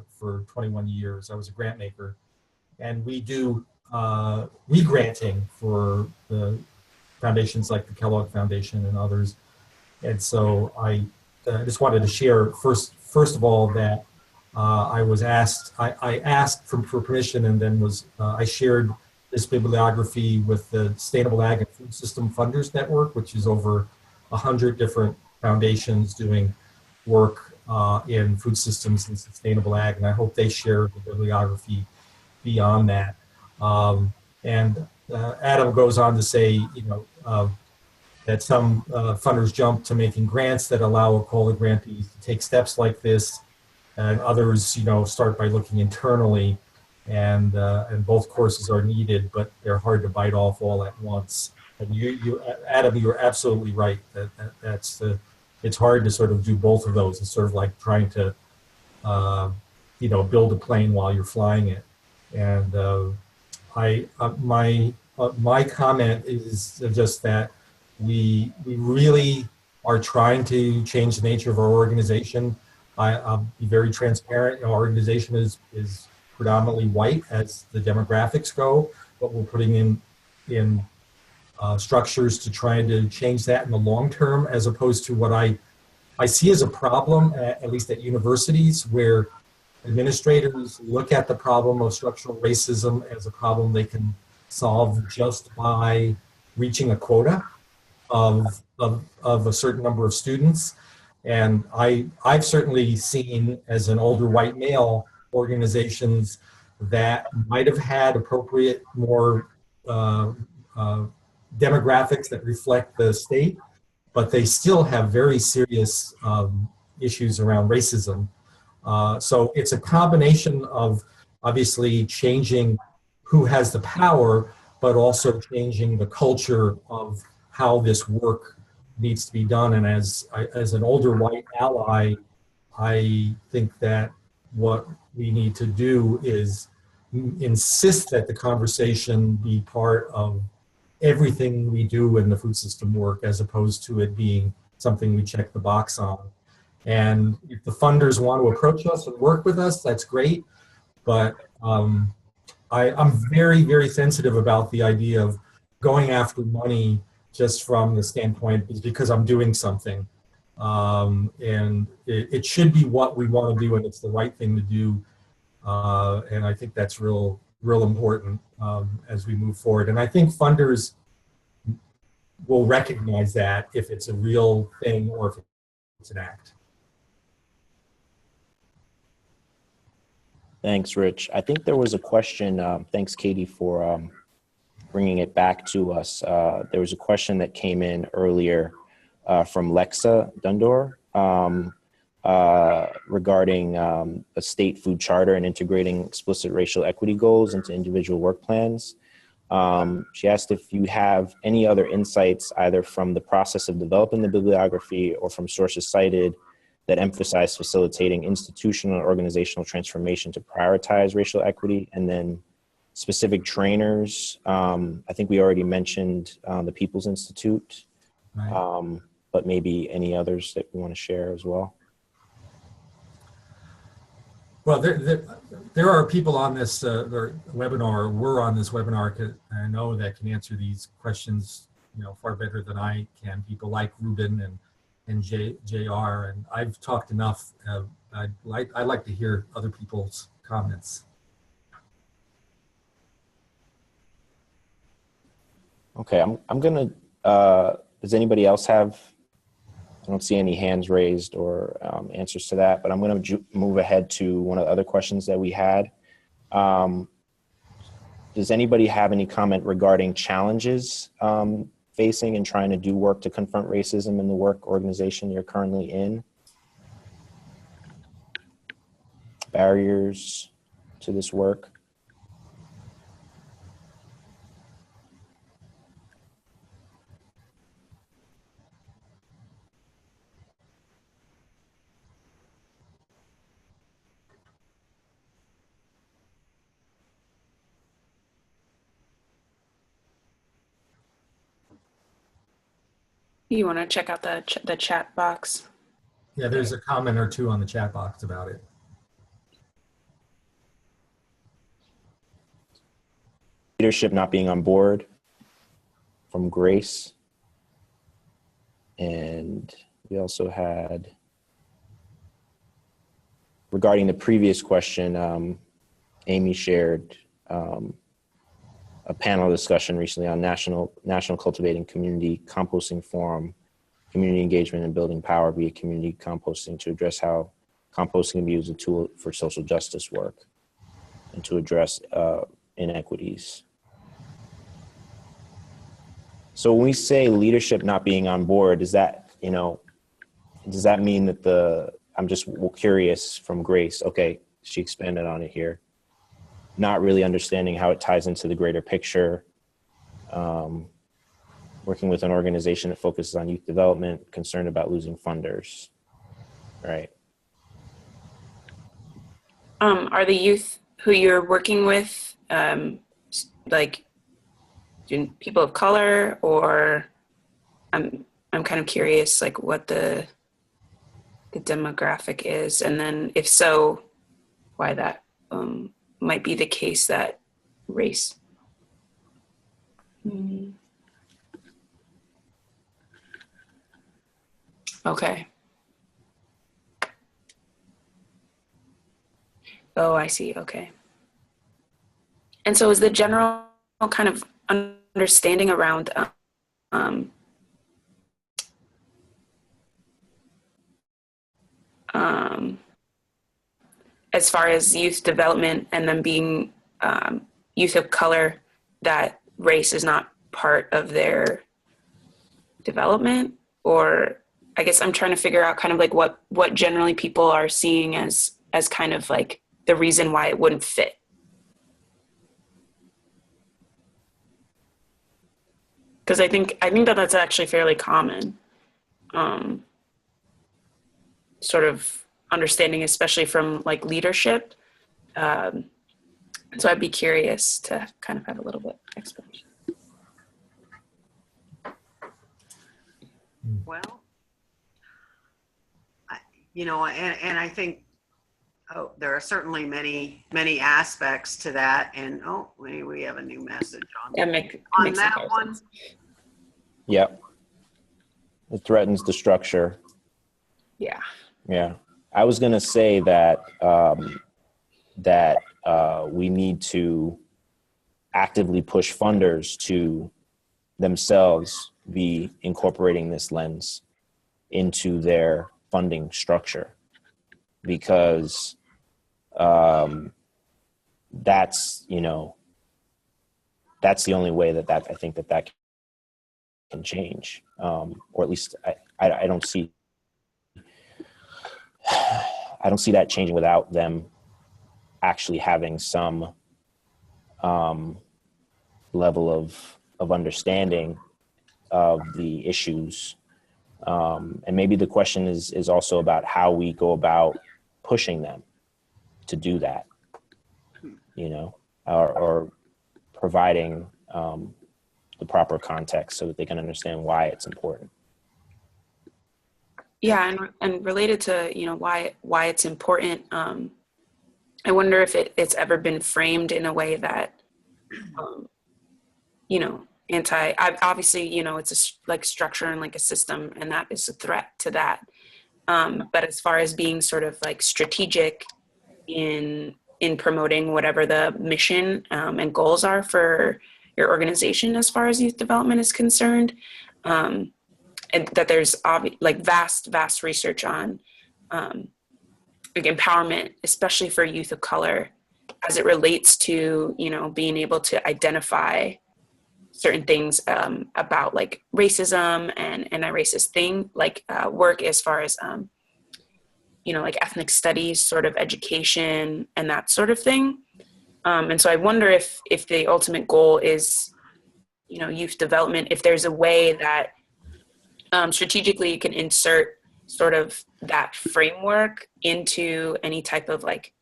for 21 years. I was a grant maker, and we do re-granting for the foundations like the Kellogg Foundation and others. And so I just wanted to share first of all that I was asked, I asked for permission, and then I shared this bibliography with the Sustainable Ag and Food System Funders Network, which is over 100 different foundations doing work in food systems and sustainable ag, and I hope they share the bibliography beyond that. And Adam goes on to say, that some funders jump to making grants that allow COLA grantees to take steps like this, and others, start by looking internally, and both courses are needed, but they're hard to bite off all at once. And Adam, you're absolutely right. It's hard to sort of do both of those. It's sort of like trying to, build a plane while you're flying it. And my comment is just that we really are trying to change the nature of our organization. I'll be very transparent. Our organization is predominantly white as the demographics go, but we're putting in structures to try to change that in the long term, as opposed to what I see as a problem, at least at universities, where administrators look at the problem of structural racism as a problem they can solve just by reaching a quota of a certain number of students. And I've certainly seen, as an older white male, organizations that might have had appropriate more demographics that reflect the state, but they still have very serious issues around racism. So it's a combination of obviously changing who has the power, but also changing the culture of how this work needs to be done. And as an older white ally, I think that what we need to do is insist that the conversation be part of everything we do in the food system work, as opposed to it being something we check the box on. And if the funders want to approach us and work with us, that's great. But I'm very, very sensitive about the idea of going after money just from the standpoint is because I'm doing something. And it should be what we want to do, and it's the right thing to do. And I think that's real important as we move forward. And I think funders will recognize that if it's a real thing or if it's an act. Thanks, Rich. I think there was a question, thanks, Katie, for bringing it back to us. There was a question that came in earlier from Lexa Dundor regarding a state food charter and integrating explicit racial equity goals into individual work plans. She asked if you have any other insights, either from the process of developing the bibliography or from sources cited, that emphasize facilitating institutional and organizational transformation to prioritize racial equity, and then specific trainers. I think we already mentioned the People's Institute, Right. But maybe any others that we want to share as well. Well, there are people on this webinar, were on this webinar, I know, that can answer these questions, far better than I can. People like Ruben and JR, and I've talked enough. I'd like to hear other people's comments. Okay, I'm gonna, does anybody else have, I don't see any hands raised or answers to that, but I'm gonna move ahead to one of the other questions that we had. Does anybody have any comment regarding challenges facing and trying to do work to confront racism in the work organization you're currently in? Barriers to this work? You want to check out the chat box? Yeah, there's a comment or two on the chat box about it. Leadership not being on board from Grace. And we also had, regarding the previous question, Amy shared a panel discussion recently on National Cultivating Community Composting Forum, community engagement and building power via community composting, to address how composting can be used as a tool for social justice work and to address inequities. So when we say leadership not being on board, is that, does that mean that I'm just curious from Grace, okay, she expanded on it here, not really understanding how it ties into the greater picture, working with an organization that focuses on youth development, concerned about losing funders, right? Are the youth who you're working with, like people of color, or I'm kind of curious, like what the the demographic is, and then if so, why that might be the case that race. Okay. Oh, I see. Okay. And so is the general kind of understanding around as far as youth development and then being youth of color, that race is not part of their development? Or I guess I'm trying to figure out kind of like what generally people are seeing as kind of like the reason why it wouldn't fit. Because I think that that's actually fairly common, sort of understanding, especially from like leadership. So I'd be curious to kind of have a little bit of explanation. Well, and I think there are certainly many aspects to that. And we have a new message on that one. Yep. It threatens the structure. Yeah. Yeah. I was going to say that we need to actively push funders to themselves be incorporating this lens into their funding structure, because that's the only way that I think that can change, or at least I don't see that changing without them actually having some level of understanding of the issues. And maybe the question is also about how we go about pushing them to do that, or providing the proper context so that they can understand why it's important. Yeah, and related to why it's important, I wonder if it's ever been framed in a way that obviously it's like structure and like a system, and that is a threat to that. But as far as being sort of like strategic in promoting whatever the mission and goals are for your organization as far as youth development is concerned, and that there's like vast research on like empowerment, especially for youth of color, as it relates to being able to identify certain things about like racism and anti-racist thing, like work as far as like ethnic studies, sort of education and that sort of thing. And so I wonder if the ultimate goal is youth development, if there's a way that strategically you can insert sort of that framework into any type of like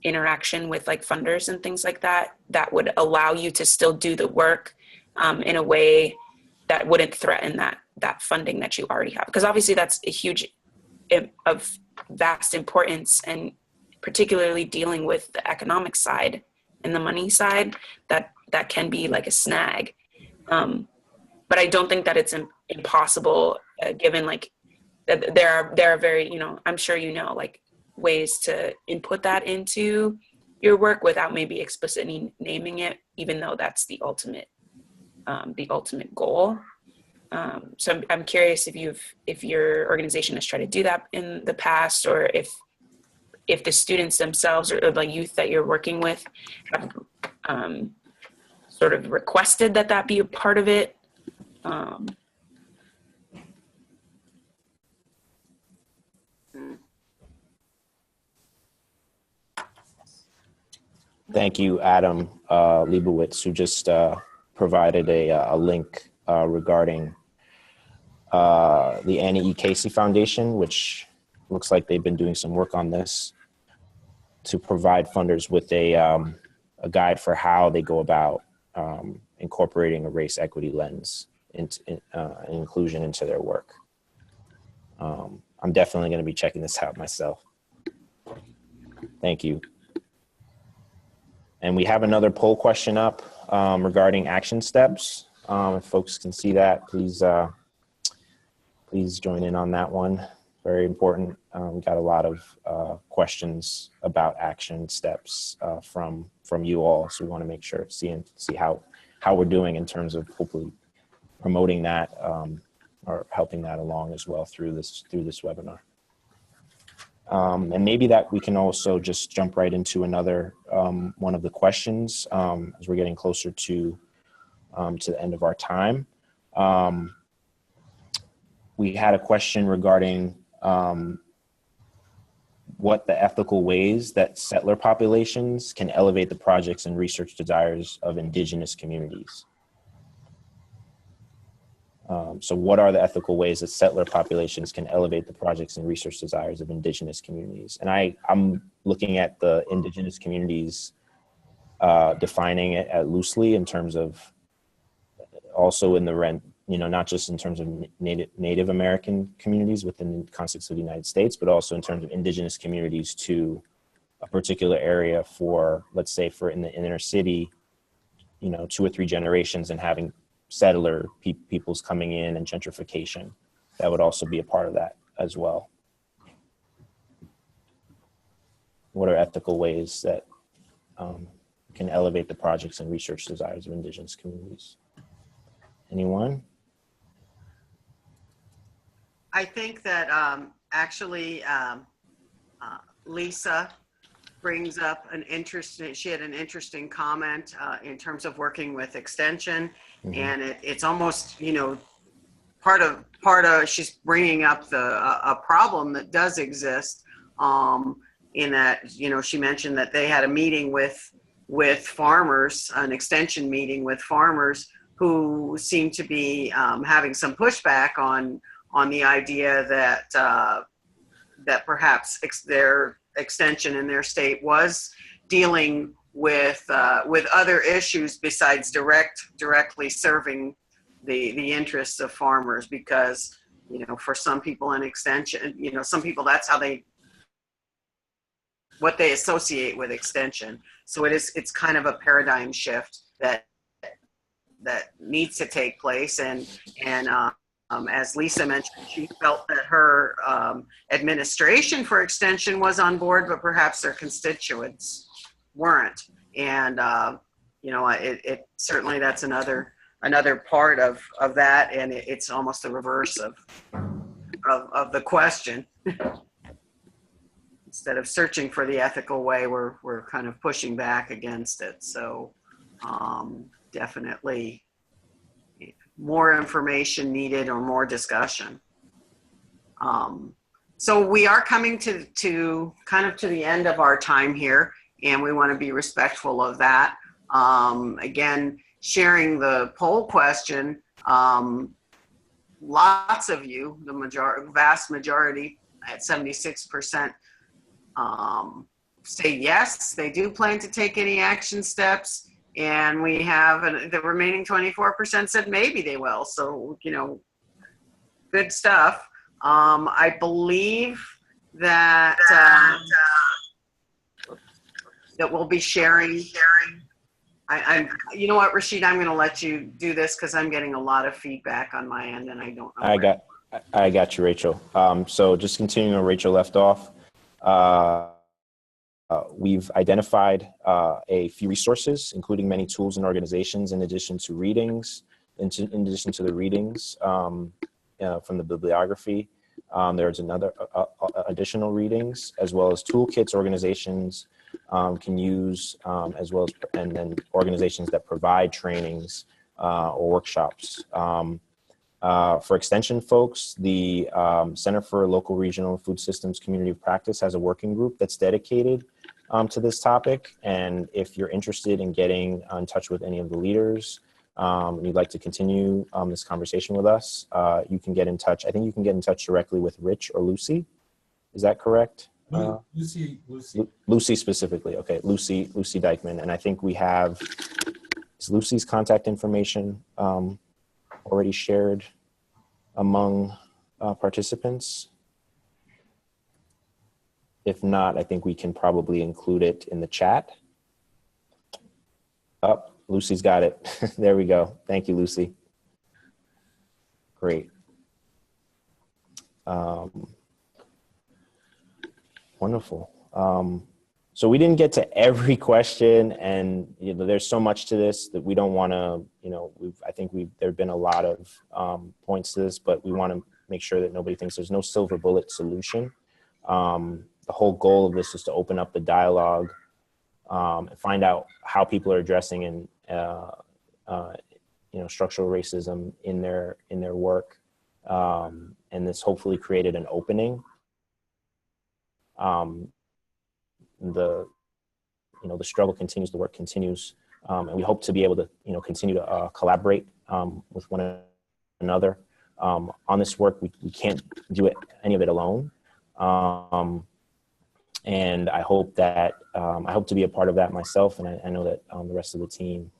interaction with like funders and things like that would allow you to still do the work in a way that wouldn't threaten that funding that you already have. Because obviously that's a huge of vast importance, and particularly dealing with the economic side and the money side, that can be like a snag. But I don't think that it's impossible, given like that there are very, I'm sure like ways to input that into your work without maybe explicitly naming it, even though that's the ultimate goal. So I'm curious if your organization has tried to do that in the past, or if the students themselves or the youth that you're working with have sort of requested that be a part of it. Thank you, Adam Leibowitz, who just provided a link regarding the Annie E. Casey Foundation, which looks like they've been doing some work on this to provide funders with a guide for how they go about incorporating a race equity lens into inclusion into their work. I'm definitely going to be checking this out myself. Thank you. And we have another poll question up regarding action steps. If folks can see that, please join in on that one. Very important. We got a lot of questions about action steps from you all, so we want to make sure see how we're doing in terms of hopefully promoting that or helping that along as well through this webinar. And maybe that we can also just jump right into another one of the questions as we're getting closer to the end of our time. We had a question regarding what the ethical ways that settler populations can elevate the projects and research desires of indigenous communities. So what are the ethical ways that settler populations can elevate the projects and research desires of indigenous communities? And I'm looking at the indigenous communities, defining it loosely in terms of also in the not just in terms of Native American communities within the context of the United States, but also in terms of indigenous communities to a particular area for, let's say for in the inner city, 2 or 3 generations and having settler peoples coming in and gentrification. That would also be a part of that as well. What are ethical ways that can elevate the projects and research desires of indigenous communities? Anyone? I think that actually Lisa brings up she had an interesting comment in terms of working with extension. Mm-hmm. And it's almost, part of she's bringing up a problem that does exist in that, she mentioned that they had a meeting with farmers, an extension meeting with farmers who seem to be having some pushback on the idea that perhaps their extension in their state was dealing with other issues besides directly serving the interests of farmers, because for some people in extension, some people that's what they associate with extension. So it's kind of a paradigm shift that needs to take place, and as Lisa mentioned, she felt that her administration for extension was on board, but perhaps their constituents weren't. And it certainly, that's another part of that, and it's almost the reverse of the question. Instead of searching for the ethical way, we're kind of pushing back against it. So definitely more information needed or more discussion. So we are coming to kind of to the end of our time here, and we want to be respectful of that. Again, sharing the poll question, lots of you, the vast majority at 76%, say yes, they do plan to take any action steps. And we have the remaining 24% said maybe they will. So, good stuff. I believe that that we'll be sharing. You know what, Rashid, I'm going to let you do this because I'm getting a lot of feedback on my end, and I don't know. I got you, Rachel. So just continuing where Rachel left off. We've identified a few resources, including many tools and organizations, in addition to readings, in addition to the readings from the bibliography. There's additional readings, as well as toolkits organizations can use, as well as, and then organizations that provide trainings or workshops. For extension folks, the Center for Local Regional Food Systems Community of Practice has a working group that's dedicated to this topic. And if you're interested in getting in touch with any of the leaders, and you'd like to continue this conversation with us, you can get in touch. I think you can get in touch directly with Rich or Lucy. Is that correct? Lucy specifically. Okay, Lucy Dykeman. And I think we have, is Lucy's contact information already shared among participants? If not, I think we can probably include it in the chat. Oh, Lucy's got it. There we go. Thank you, Lucy. Great. Wonderful. So we didn't get to every question, and there's so much to this that we don't want to, there've been a lot of points to this, but we want to make sure that nobody thinks there's no silver bullet solution. The whole goal of this is to open up the dialogue and find out how people are addressing structural racism in their work, and this hopefully created an opening. The struggle continues, the work continues, and we hope to be able to continue to collaborate with one another on this work. We can't do any of it alone, and I hope that I hope to be a part of that myself, and I know that the rest of the team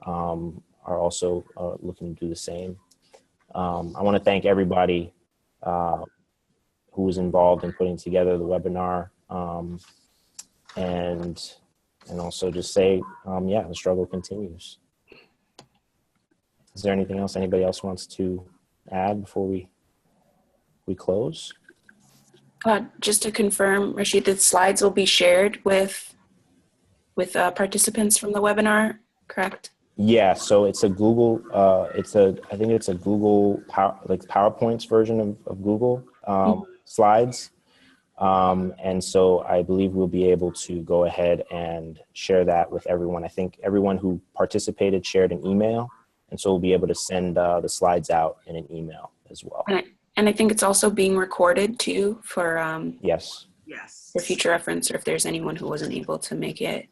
are also looking to do the same. I want to thank everybody who was involved in putting together the webinar, and also just say, the struggle continues. Is there anything else anybody else wants to add before we close? Just to confirm, Rashid, the slides will be shared with participants from the webinar, correct? Yeah, so it's a Google, I think it's a Google PowerPoints version of Google slides. And so I believe we'll be able to go ahead and share that with everyone. I think everyone who participated shared an email, and so we'll be able to send the slides out in an email as well. And I think it's also being recorded too for yes, for future reference, or if there's anyone who wasn't able to make it.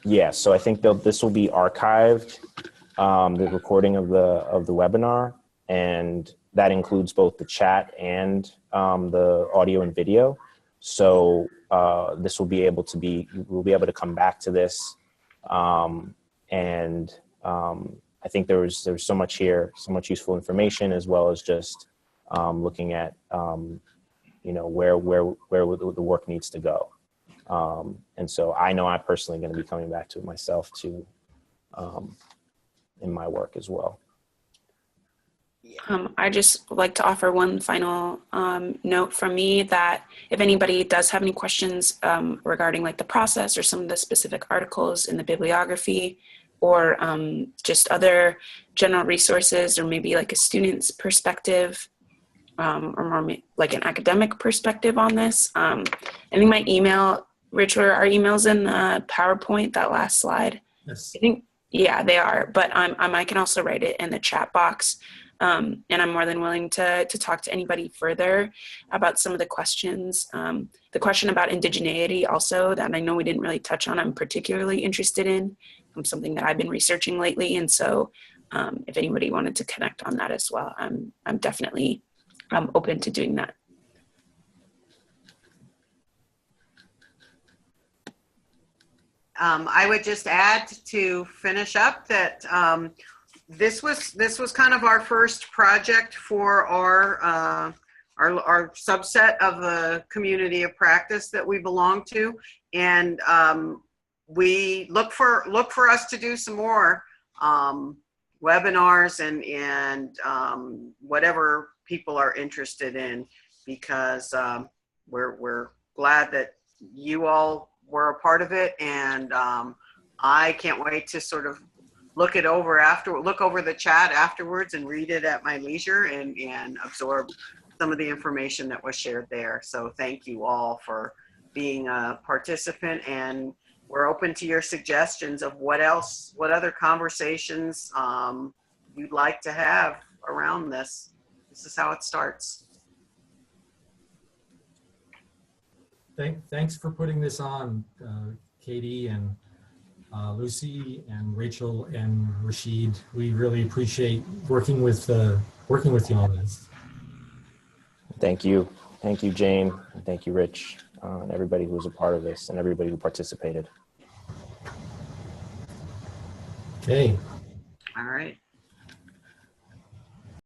Yeah, so I think this will be archived, the recording of the webinar, and that includes both the chat and the audio and video. So this will be able to we'll be able to come back to this, and I think there's so much here, so much useful information, as well as just looking at where the work needs to go. And so I know I'm personally going to be coming back to it myself too, in my work as well. I just would like to offer one final note from me, that if anybody does have any questions regarding like the process or some of the specific articles in the bibliography, or just other general resources, or maybe like a student's perspective, or more like an academic perspective on this, I think my email, Rich, are our emails in the PowerPoint, that last slide? Yes. I think, yeah, they are, but I can also write it in the chat box. And I'm more than willing to talk to anybody further about some of the questions. The question about indigeneity also, that I know we didn't really touch on, I'm particularly interested in. Something that I've been researching lately. And so if anybody wanted to connect on that as well, I'm definitely open to doing that. I would just add, to finish up, that this was kind of our first project for our subset of the community of practice that we belong to, and we look for us to do some more webinars and whatever people are interested in, because we're glad that you all were a part of it, and I can't wait to sort of look over the chat afterwards and read it at my leisure and absorb some of the information that was shared there. So thank you all for being a participant, and we're open to your suggestions of what other conversations you'd like to have around this. This is how it starts. Thanks for putting this on, Katie and Lucy and Rachel and Rashid. We really appreciate working with you on this. Thank you, Jane, and thank you, Rich, and everybody who was a part of this, and everybody who participated. Okay. All right.